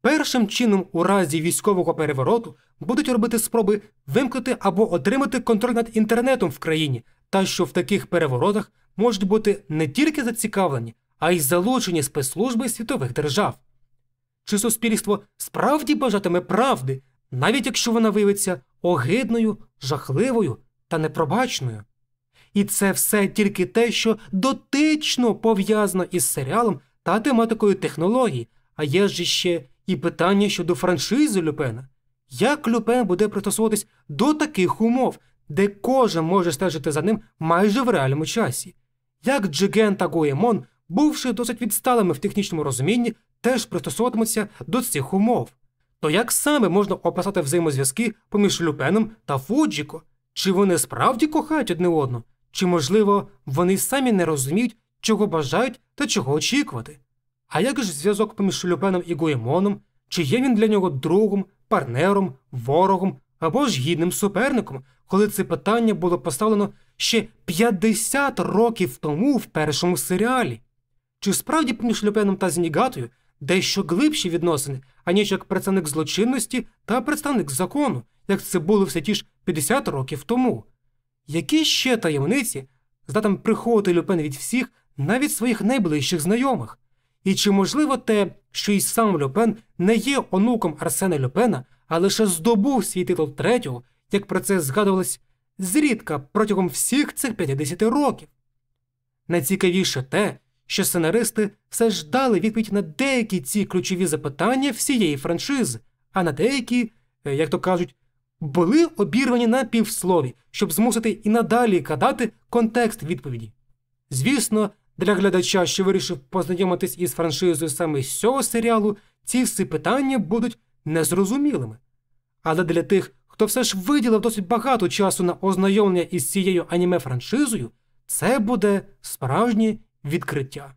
Першим чином у разі військового перевороту будуть робити спроби вимкнути або отримати контроль над інтернетом в країні, та що в таких переворотах можуть бути не тільки зацікавлені, а й залучені спецслужби світових держав. Чи суспільство справді бажатиме правди, навіть якщо вона виявиться огидною, жахливою та непробачною? І це все тільки те, що дотично пов'язано із серіалом та тематикою технологій, а є ж ще і питання щодо франшизи Люпена. Як Люпен буде пристосовуватись до таких умов, де кожен може стежити за ним майже в реальному часі? Як Джиген та Гоемон, бувши досить відсталими в технічному розумінні, теж пристосовуватимуться до цих умов? То як саме можна описати взаємозв'язки поміж Люпеном та Фуджіко? Чи вони справді кохають одне одного? Чи, можливо, вони самі не розуміють, чого бажають та чого очікувати? А як ж зв'язок поміж Люпеном і Гоемоном? Чи є він для нього другом, партнером, ворогом або ж гідним суперником, коли це питання було поставлено ще 50 років тому в першому серіалі. Чи справді поміж Люпеном та Зенігатою дещо глибші відносини, аніж як представник злочинності та представник закону, як це було все ті ж 50 років тому? Які ще таємниці здатен приховувати Люпен від всіх, навіть своїх найближчих знайомих? І чи можливо те, що і сам Люпен не є онуком Арсена Люпена, а лише здобув свій титул третього, як про це згадувалось зрідка протягом всіх цих 50 років? Найцікавіше те, що сценаристи все ж дали відповідь на деякі ці ключові запитання всієї франшизи, а на деякі, як то кажуть, були обірвані на півслові, щоб змусити і надалі кадати контекст відповіді. Звісно, для глядача, що вирішив познайомитись із франшизою саме з цього серіалу, ці всі питання будуть незрозумілими. Але для тих, хто все ж виділив досить багато часу на ознайомлення із цією аніме-франшизою, це буде справжнє відкриття.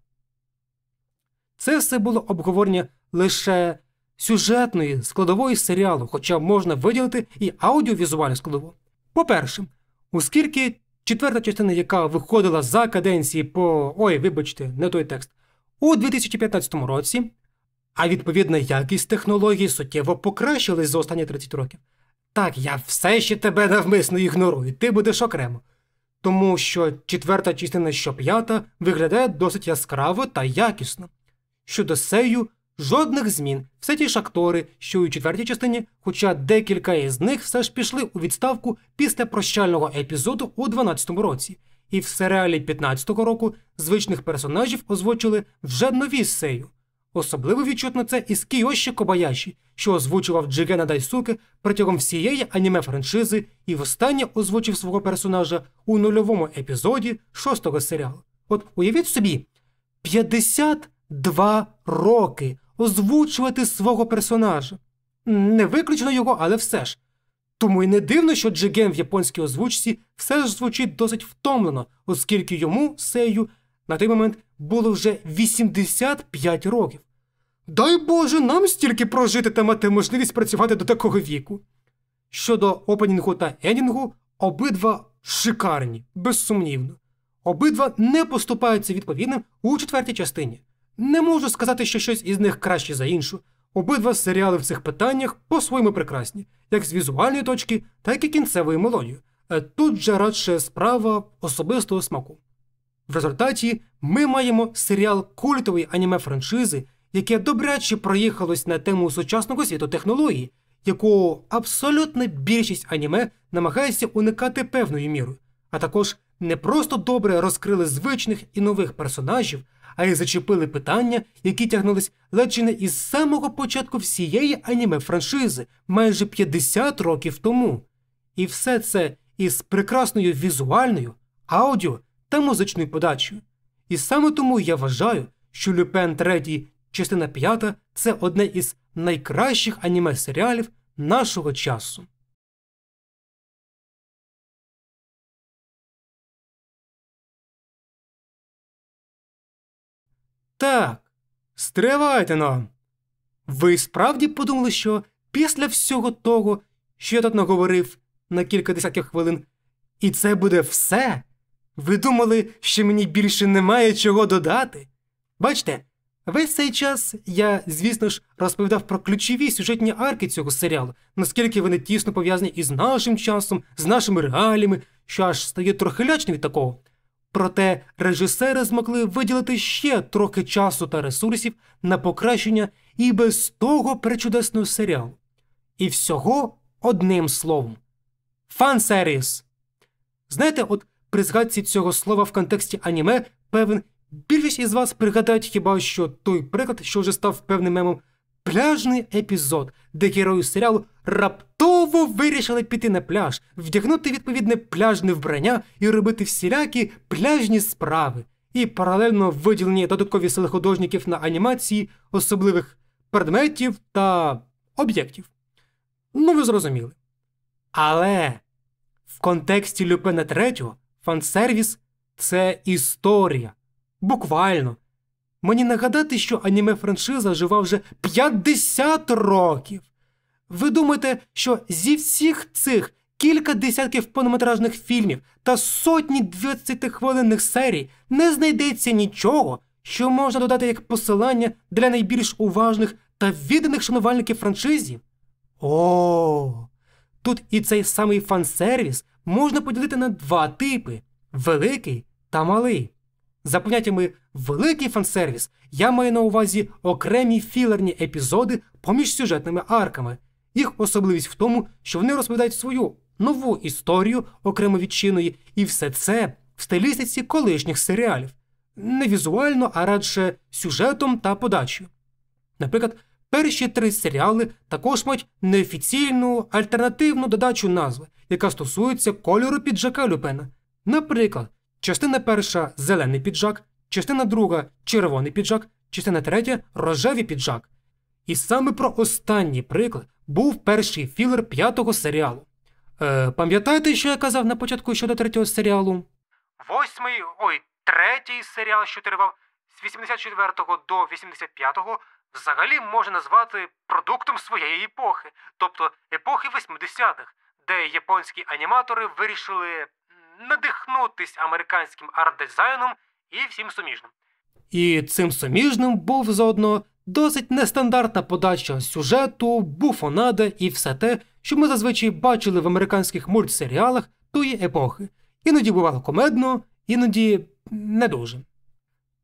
Це все було обговорення лише сюжетної складової серіалу, хоча можна виділити і аудіовізуальну складову. По-перше, оскільки четверта частина, яка виходила за каденції у 2015 році, а відповідна якість технологій суттєво покращилась за останні 30 років. Так, я все ще тебе навмисно ігнорую, ти будеш окремо. Тому що четверта частина, що п'ята, виглядає досить яскраво та якісно. Щодо сею, жодних змін. Все ті ж актори, що й у четвертій частині, хоча декілька із них все ж пішли у відставку після прощального епізоду у 12-му році. І в серіалі 15-го року звичних персонажів озвучили вже нові сею. Особливо відчутно це із Кійоші Кобаяші, що озвучував Джигена Дайсуке протягом всієї аніме-франшизи і востаннє озвучив свого персонажа у нульовому епізоді 6-го серіалу. От уявіть собі, 52 роки озвучувати свого персонажа. Не виключено його, але все ж. Тому й не дивно, що Джиген в японській озвучці все ж звучить досить втомлено, оскільки йому, сею, на той момент було вже 85 років. Дай Боже, нам стільки прожити та мати можливість працювати до такого віку. Щодо опенінгу та ендінгу, обидва шикарні, безсумнівно. Обидва не поступаються відповідним у четвертій частині. Не можу сказати, що щось із них краще за іншу. Обидва серіали в цих питаннях по-своєму прекрасні, як з візуальної точки, так і кінцевою мелодією. Тут же радше справа особистого смаку. В результаті ми маємо серіал культової аніме-франшизи, яке добряче проїхалось на тему сучасного світу технології, яку абсолютна більшість аніме намагається уникати певною мірою, а також не просто добре розкрили звичних і нових персонажів, а й зачепили питання, які тягнулись ледь чи не із самого початку всієї аніме-франшизи, майже 50 років тому. І все це із прекрасною візуальною, аудіо та музичною подачею. І саме тому я вважаю, що Люпен III, частина 5 – це одне із найкращих аніме-серіалів нашого часу. Так, стривайте но. Ви справді подумали, що після всього того, що я тут наговорив на кілька десятків хвилин, і це буде все? Ви думали, що мені більше немає чого додати? Бачите, весь цей час я, звісно ж, розповідав про ключові сюжетні арки цього серіалу, наскільки вони тісно пов'язані із нашим часом, з нашими реаліями, що аж стає трохи лячно від такого. Проте режисери змогли виділити ще трохи часу та ресурсів на покращення і без того пречудесного серіалу. І всього одним словом. Фан-сервіс. Знаєте, от при згадці цього слова в контексті аніме, певен, більшість із вас пригадають хіба що той приклад, що вже став певним мемом, пляжний епізод, де герої серіалу раптово вирішили піти на пляж, вдягнути відповідне пляжне вбрання і робити всілякі пляжні справи. І паралельно виділені додаткові сили художників на анімації особливих предметів та об'єктів. Ну, ви зрозуміли. Але в контексті Люпена III фан-сервіс – це історія. Буквально. Мені нагадати, що аніме-франшиза жива вже 50 років. Ви думаєте, що зі всіх цих кілька десятків повнометражних фільмів та сотні 20-хвилинних серій не знайдеться нічого, що можна додати як посилання для найбільш уважних та відданих шанувальників франшизі? О, тут і цей самий фан-сервіс можна поділити на два типи – великий та малий. За поняттями великий фан-сервіс я маю на увазі окремі філерні епізоди поміж сюжетними арками. Їх особливість в тому, що вони розповідають свою нову історію окремо відчинної, і все це в стилістиці колишніх серіалів. Не візуально, а радше сюжетом та подачею. Наприклад, перші 3 серіали також мають неофіційну альтернативну додачу назви, яка стосується кольору піджака Люпена. Наприклад, частина перша – зелений піджак, частина друга – червоний піджак, частина третя – рожевий піджак. І саме про останній приклад був перший філер 5-го серіалу. Пам'ятаєте, що я казав на початку щодо 3-го серіалу? Третій серіал, що тривав з 84-го до 85-го, взагалі можна назвати продуктом своєї епохи, тобто епохи 80-х, де японські аніматори вирішили надихнутись американським арт-дизайном і всім суміжним. І цим суміжним був заодно досить нестандартна подача сюжету, буфонада і все те, що ми зазвичай бачили в американських мультсеріалах тої епохи. Іноді бувало комедно, іноді не дуже.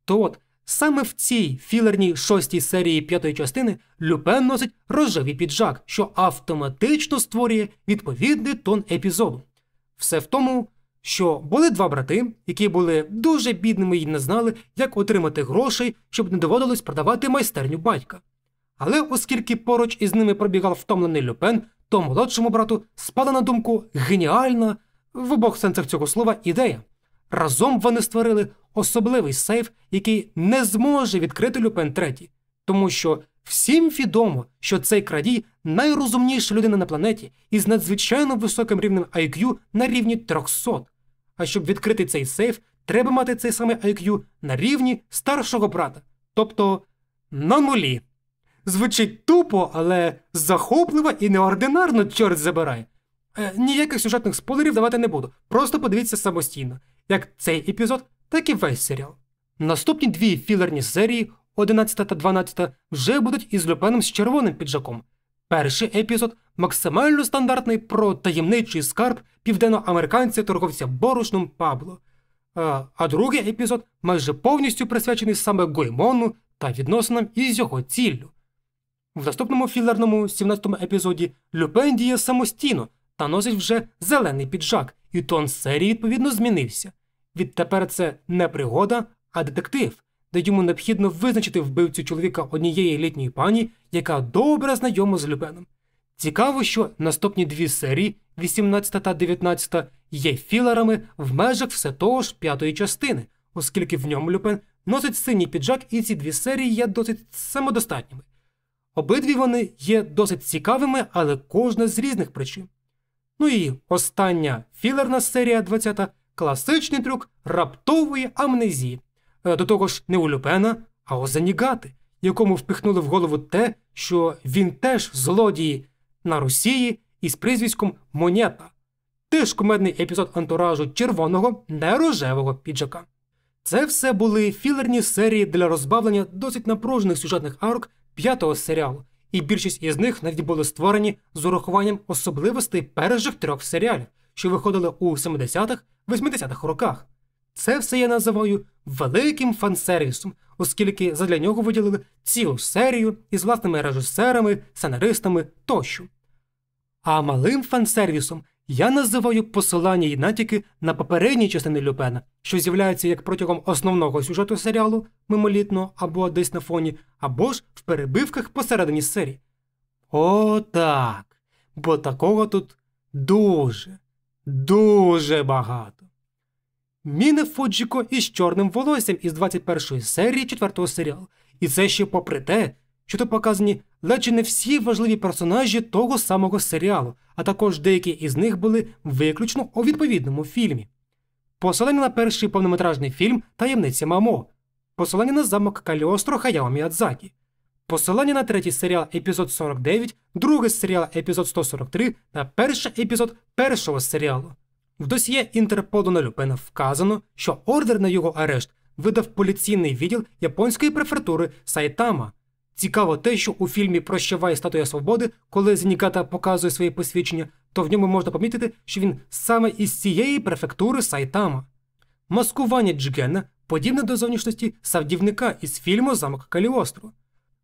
То от, саме в цій філерній 6-й серії 5-ї частини Люпен носить рожевий піджак, що автоматично створює відповідний тон епізоду. Все в тому, що були 2 брати, які були дуже бідними і не знали, як отримати грошей, щоб не доводилось продавати майстерню батька. Але оскільки поруч із ними пробігав втомлений Люпен, то молодшому брату спала на думку геніальна, в обох сенсах цього слова, ідея. Разом вони створили особливий сейф, який не зможе відкрити Люпен III, тому що всім відомо, що цей крадій – найрозумніша людина на планеті із надзвичайно високим рівнем IQ на рівні 300. А щоб відкрити цей сейф, треба мати цей самий IQ на рівні старшого брата, тобто на нулі. Звучить тупо, але захопливо і неординарно, чорт забирай. Ніяких сюжетних спойлерів давати не буду, просто подивіться самостійно, як цей епізод, так і весь серіал. Наступні 2 філерні серії, 11 та 12, вже будуть із Люпеном з червоним піджаком. Перший епізод максимально стандартний про таємничий скарб південноамериканця-торговця борошном Пабло. А другий епізод майже повністю присвячений саме Гоймону та відносинам із його ціллю. В наступному філерному 17-му епізоді Люпен діє самостійно та носить вже зелений піджак, і тон серії відповідно змінився. Відтепер це не пригода, а детектив, де йому необхідно визначити вбивцю чоловіка однієї літньої пані, яка добре знайома з Люпеном. Цікаво, що наступні 2 серії, 18 та 19, є філерами в межах все того ж 5-ї частини, оскільки в ньому Люпен носить синій піджак, і ці 2 серії є досить самодостатніми. Обидві вони є досить цікавими, але кожна з різних причин. Ну і остання філерна серія 20 – класичний трюк раптової амнезії. До того ж не у Люпена, а у Зенігати, якому впихнули в голову те, що він теж злодій на Росії із прізвиськом Монета. Теж кумедний епізод антуражу червоного, не рожевого піджака. Це все були філерні серії для розбавлення досить напружених сюжетних арок 5-го серіалу, і більшість із них навіть були створені з урахуванням особливостей перших 3 серіалів, що виходили у 70-х, 80-х роках. Це все я називаю великим фан-сервісом, оскільки задля нього виділили цілу серію із власними режисерами, сценаристами тощо. А малим фан-сервісом я називаю посилання і натяки на попередні частини Люпена, що з'являються як протягом основного сюжету серіалу, мимолітно або десь на фоні, або ж в перебивках посередині серії. О, так! Бо такого тут дуже багато. Міне Фуджіко із чорним волоссям із 21-ї серії 4-го серіалу. І це ще попри те, що тут показані ледь чи не всі важливі персонажі того самого серіалу, а також деякі із них були виключно у відповідному фільмі. Посилання на перший повнометражний фільм «Таємниця Мамо», посилання на замок Каліостро Хаяо Міядзакі, посилання на третій серіал епізод 49, другий серіал епізод 143 та перший епізод першого серіалу. В досьє Інтерполу на Люпена вказано, що ордер на його арешт видав поліційний відділ японської префектури Сайтама. Цікаво те, що у фільмі «Прощавай, статуя свободи», коли Зенігата показує свої посвідчення, то в ньому можна помітити, що він саме із цієї префектури Сайтама. Маскування Джигена подібне до зовнішності савдівника із фільму «Замок Каліостро».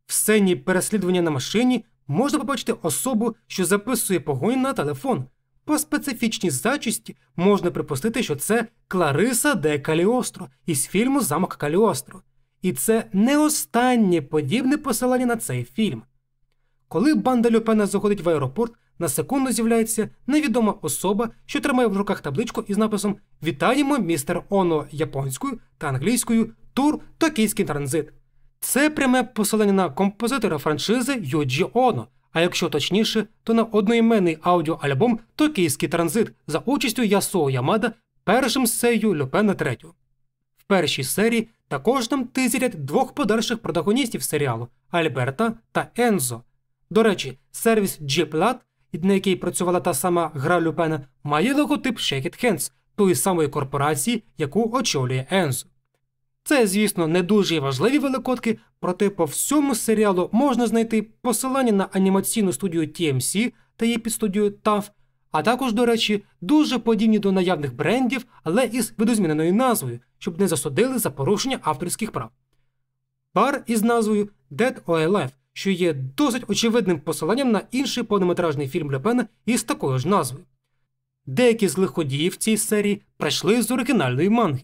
В сцені переслідування на машині можна побачити особу, що записує погоню на телефон. По специфічній зачісті можна припустити, що це Клариса де Каліостро із фільму «Замок Каліостро». І це не останнє подібне посилання на цей фільм. Коли банда Люпена заходить в аеропорт, на секунду з'являється невідома особа, що тримає в руках табличку із написом «Вітаємо, містер Оно» японською та англійською «Тур Токійський транзит». Це пряме посилання на композитора франшизи Юджі Оно, а якщо точніше, то на одноіменний аудіоальбом «Токійський транзит» за участю Ясуо Ямада, першим сею Люпена III. В першій серії також нам тизерять двох подальших протагоністів серіалу – Альберта та Ензо. До речі, сервіс G-Plat, на який працювала та сама гра Люпена, має логотип Shake It Hands, тої самої корпорації, яку очолює Ензо. Це, звісно, не дуже важливі великодки, проте по всьому серіалу можна знайти посилання на анімаційну студію TMC та її підстудію TAF, а також, до речі, дуже подібні до наявних брендів, але із видозміненою назвою, щоб не засудили за порушення авторських прав. Пар із назвою Dead or Alive, що є досить очевидним посиланням на інший повнометражний фільм Люпена із такою ж назвою. Деякі з лиходіїв в цій серії прийшли з оригінальної манги.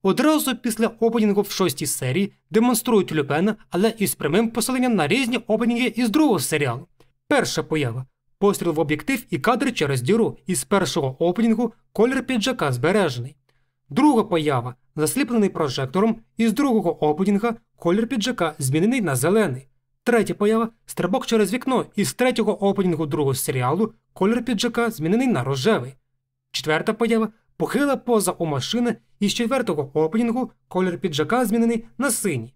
Одразу після опенінгу в 6-й серії демонструють Люпена, але із прямим посиленням на різні опенінги із другого серіалу. Перша поява – постріл в об'єктив і кадри через діру, із першого опенінгу колір піджака збережений. Друга поява – засліплений прожектором, із другого опенінга колір піджака змінений на зелений. Третя поява – стрибок через вікно, із третього опенінгу другого серіалу колір піджака змінений на рожевий. Четверта поява – похила поза у машини, із четвертого опенінгу колір піджака змінений на синій.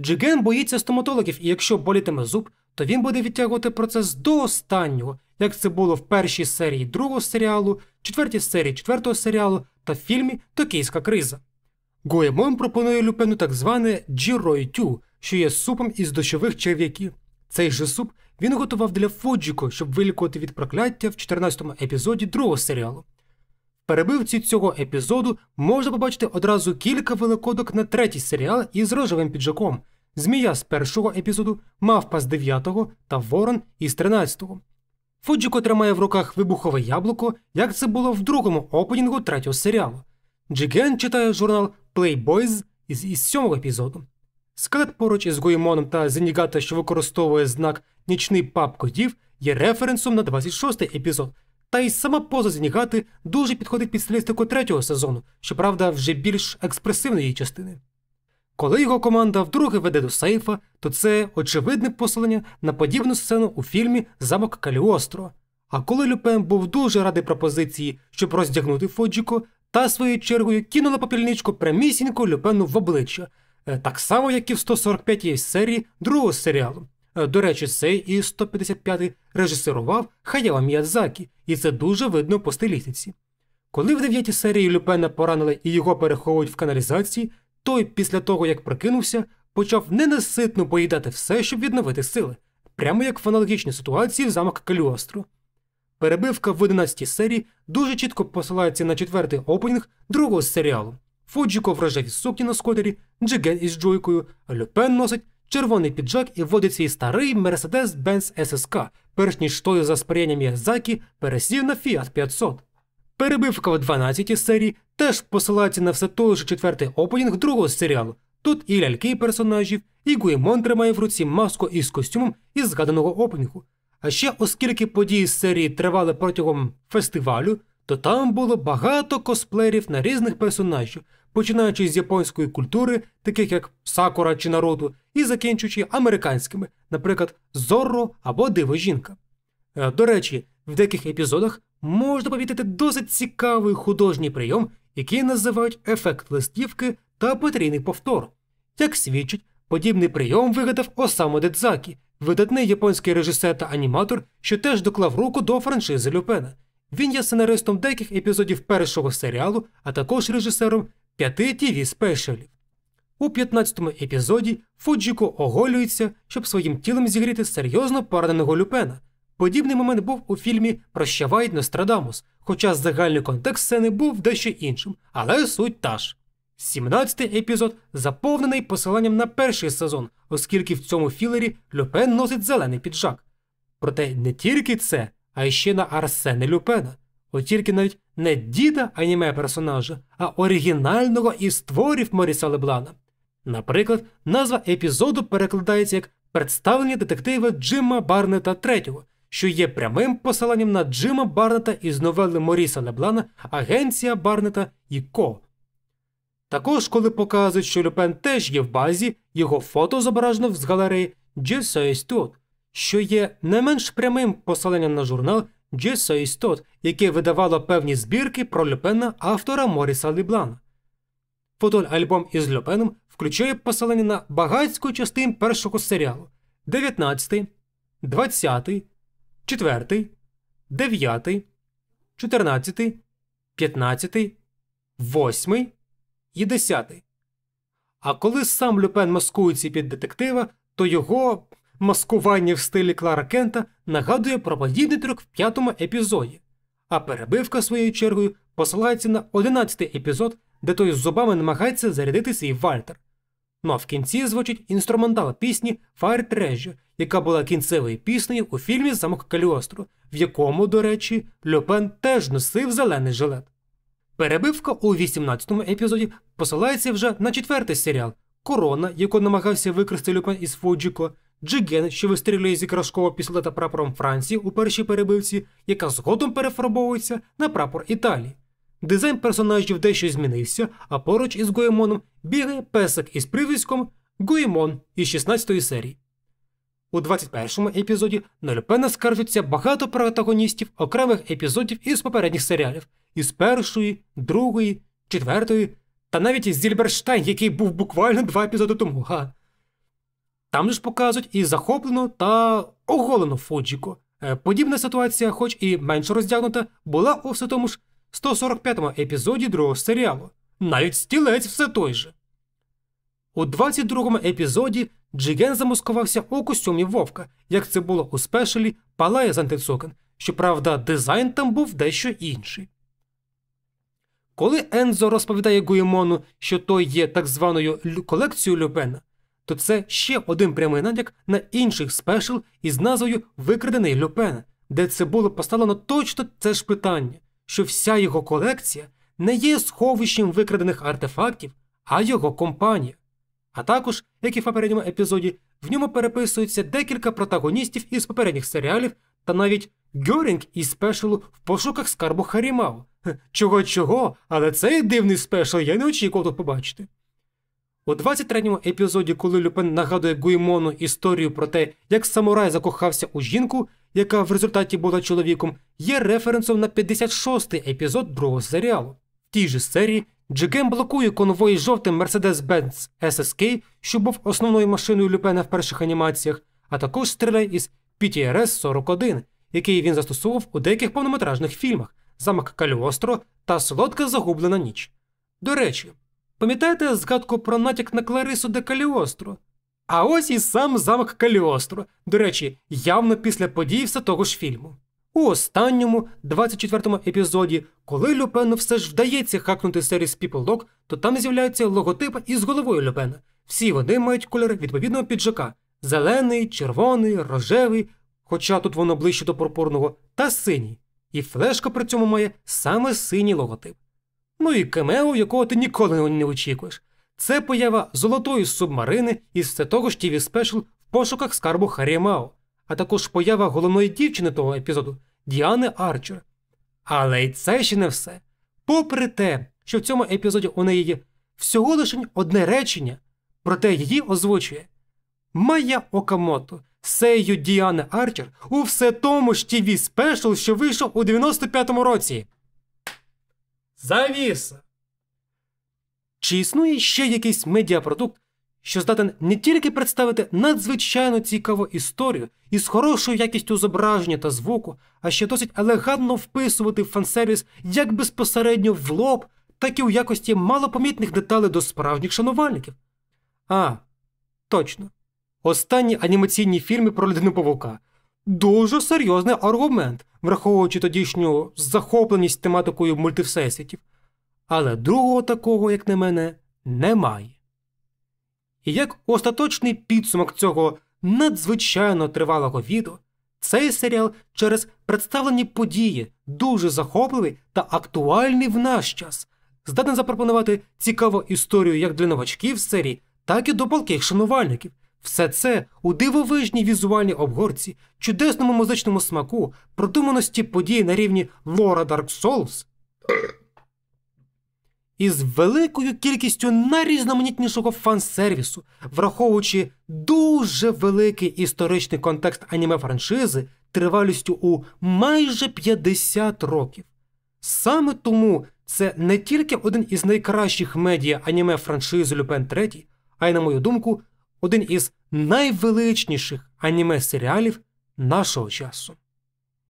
Джиген боїться стоматологів, і якщо болітиме зуб, то він буде відтягувати процес до останнього, як це було в першій серії другого серіалу, четвертій серії четвертого серіалу та в фільмі «Токійська криза». Гоемон пропонує Люпену так зване джірой-тю, що є супом із дощових черв'яків. Цей же суп він готував для Фуджіко, щоб вилікувати від прокляття в 14-му епізоді другого серіалу. В перебивці цього епізоду можна побачити одразу кілька великодок на третій серіал із рожевим піджаком, Змія з першого епізоду, Мавпа з 9-го та Ворон із 13-го. Фуджіко тримає в руках вибухове яблуко, як це було в другому опенінгу третього серіалу. Джиген читає журнал Playboys із 7-го епізоду. Скелет поруч із Гоемоном та Зенігата, що використовує знак «Нічний паб котів», є референсом на 26-й епізод. Та й сама поза Зенігати дуже підходить під стилістику третього сезону, щоправда, вже більш експресивної її частини. Коли його команда вдруге веде до сейфа, то це очевидне посилання на подібну сцену у фільмі «Замок Каліостро». А коли Люпен був дуже радий пропозиції, щоб роздягнути Фуджіко, та своєю чергою кинула попільничку прямісінько Люпену в обличчя, так само, як і в 145-й серії другого серіалу. До речі, цей із 155-й режисерував Хаяо Міядзакі, і це дуже видно по стилістиці. Коли в 9-й серії Люпена поранили і його переховують в каналізації, той після того, як прокинувся, почав ненаситно поїдати все, щоб відновити сили, прямо як в аналогічній ситуації в «Замок Каліостро». Перебивка в 11-й серії дуже чітко посилається на 4-й опенінг другого серіалу. Фуджіко в рожевій сукні на скутері, Джиген із Джойкою, Люпен носить червоний піджак і вводить свій старий Mercedes-Benz SSK, перш ніж той за сприяння Міядзакі пересів на Fiat 500. Перебивка в 12-й серії теж посилається на все той же 4-й опенінг другого серіалу. Тут і ляльки персонажів, і Гоемон тримає в руці маску із костюмом із згаданого опенінгу. А ще, оскільки події з серії тривали протягом фестивалю, то там було багато косплеїв на різних персонажів, починаючи з японської культури, таких як Сакура чи Наруто, і закінчуючи американськими, наприклад, Зорро або Диво-жінка. До речі, в деяких епізодах можна помітити досить цікавий художній прийом, який називають ефект листівки та потрійний повтор. Як свідчить, Подібний прийом вигадав Осаму Дедзакі, видатний японський режисер та аніматор, що теж доклав руку до франшизи Люпена. Він є сценаристом деяких епізодів першого серіалу, а також режисером 5 ТВ-спешалів. У 15-му епізоді Фуджіко оголюється, щоб своїм тілом зігріти серйозно пораненого Люпена. Подібний момент був у фільмі «Прощавай, Нострадамус», хоча загальний контекст сцени був дещо іншим, але суть та ж. 17-й епізод заповнений посиланням на перший сезон, оскільки в цьому філері Люпен носить зелений піджак. Проте не тільки це, а й ще на Арсена Люпена. От тільки навіть не діда аніме-персонажа, а оригінального із творів Моріса Леблана. Наприклад, назва епізоду перекладається як «Представлення детектива Джима Барнета III», що є прямим посиланням на Джима Барнета із новели Моріса Леблана «Агенція Барнета і Ко». Також, коли показують, що Люпен теж є в базі, його фото зображено з галереї «Je suis tout», що є не менш прямим посиланням на журнал «Je suis tout», яке видавало певні збірки про Люпена автора Моріса Леблана. Фотоальбом із Люпеном включає посилання на багатько частин першого серіалу: 19, 20, 4, 9, 14, 15, 8 і 10. А коли сам Люпен маскується під детектива, то його маскування в стилі Клара Кента нагадує про подібний трюк в 5-му епізоді. А перебивка, своєю чергою, посилається на 11-й епізод, де той з зубами намагається зарядити свій Вальтер. Ну а в кінці звучить інструментал пісні «Fire Treasure», яка була кінцевою піснею у фільмі «Замок Каліостро», в якому, до речі, Люпен теж носив зелений жилет. Перебивка у 18-му епізоді посилається вже на 4-й серіал «Корона», яку намагався викрасти Люпен із Фуджіко, Джиген, що вистрілює з іграшкового пістолета прапором Франції у першій перебивці, яка згодом перефарбовується на прапор Італії. Дизайн персонажів дещо змінився, а поруч із Гоємоном бігає песик із прізвиськом Гоємон із 16-ї серії. У 21-му епізоді на Люпена скаржаться багато протагоністів окремих епізодів із попередніх серіалів, із першої, другої, четвертої, та навіть із Зільберштайн, який був буквально 2 епізоди тому. Там ж показують і захоплену та оголену Фуджіко. Подібна ситуація, хоч і менш роздягнута, була у все тому ж 145-му епізоді другого серіалу. Навіть стілець все той же. У 22-му епізоді Джиген замаскувався у костюмі вовка, як це було у спешалі «Палає з антицокен». Щоправда, дизайн там був дещо інший. Коли Ензо розповідає Гоємону, що той є так званою колекцією Люпена, то це ще один прямий натяк на інший спешл із назвою «Викрадений Люпен», де це було поставлено точно це ж питання, що вся його колекція не є сховищем викрадених артефактів, а його компанія. А також, як і в попередньому епізоді, в ньому переписуються декілька протагоністів із попередніх серіалів та навіть Гьорінг із спешалу «В пошуках скарбу Харімау». Чого-чого, але цей дивний спешл я не очікував тут побачити. У 23-му епізоді, коли Люпен нагадує Гоємону історію про те, як самурай закохався у жінку, яка в результаті була чоловіком, є референсом на 56-й епізод другого серіалу. В тій же серії Джиген блокує конвой жовтим Mercedes-Benz SSK, що був основною машиною Люпена в перших анімаціях, а також стріляє із PTRS-41, який він застосовував у деяких повнометражних фільмах «Замок Каліостро» та «Солодка загублена ніч». До речі, пам'ятаєте згадку про натяк на Кларису де Каліостро? А ось і сам замок Каліостро, до речі, явно після подій все того ж фільму. У останньому, 24-му епізоді, коли Люпену все ж вдається хакнути сервіс PeopleLock, то там з'являються логотипи із головою Люпена. Всі вони мають кольори відповідного піджака – зелений, червоний, рожевий, хоча тут воно ближче до пурпурного, та синій. І флешка при цьому має саме синій логотип. Ну і камео, якого ти ніколи не очікуєш. Це поява золотої субмарини із все того ж TV Special «В пошуках скарбу Харімау», а також поява головної дівчини того епізоду – Діани Арчер. Але й це ще не все. Попри те, що в цьому епізоді у неї є всього лише одне речення, проте її озвучує Майя Окамото, сею Діани Арчер у все тому ж TV Special, що вийшов у 95-му році. Завіса! Чи існує ще якийсь медіапродукт, що здатен не тільки представити надзвичайно цікаву історію із хорошою якістю зображення та звуку, а ще досить елегантно вписувати в фансервіс як безпосередньо в лоб, так і у якості малопомітних деталей до справжніх шанувальників. А, точно. Останні анімаційні фільми про Людину-павука. Дуже серйозний аргумент, враховуючи тодішню захопленість тематикою мультивсесвітів. Але другого такого, як на мене, немає. І як остаточний підсумок цього надзвичайно тривалого відео, цей серіал через представлені події дуже захопливий та актуальний в наш час, здатний запропонувати цікаву історію як для новачків серії, так і до палких шанувальників. Все це у дивовижній візуальній обгорці, чудесному музичному смаку, продуманості подій на рівні лора Dark Souls, із великою кількістю найрізноманітнішого фан-сервісу, враховуючи дуже великий історичний контекст аніме-франшизи тривалістю у майже 50 років. Саме тому це не тільки один із найкращих медіа аніме-франшизи Люпен III, а й, на мою думку, один із найвеличніших аніме-серіалів нашого часу.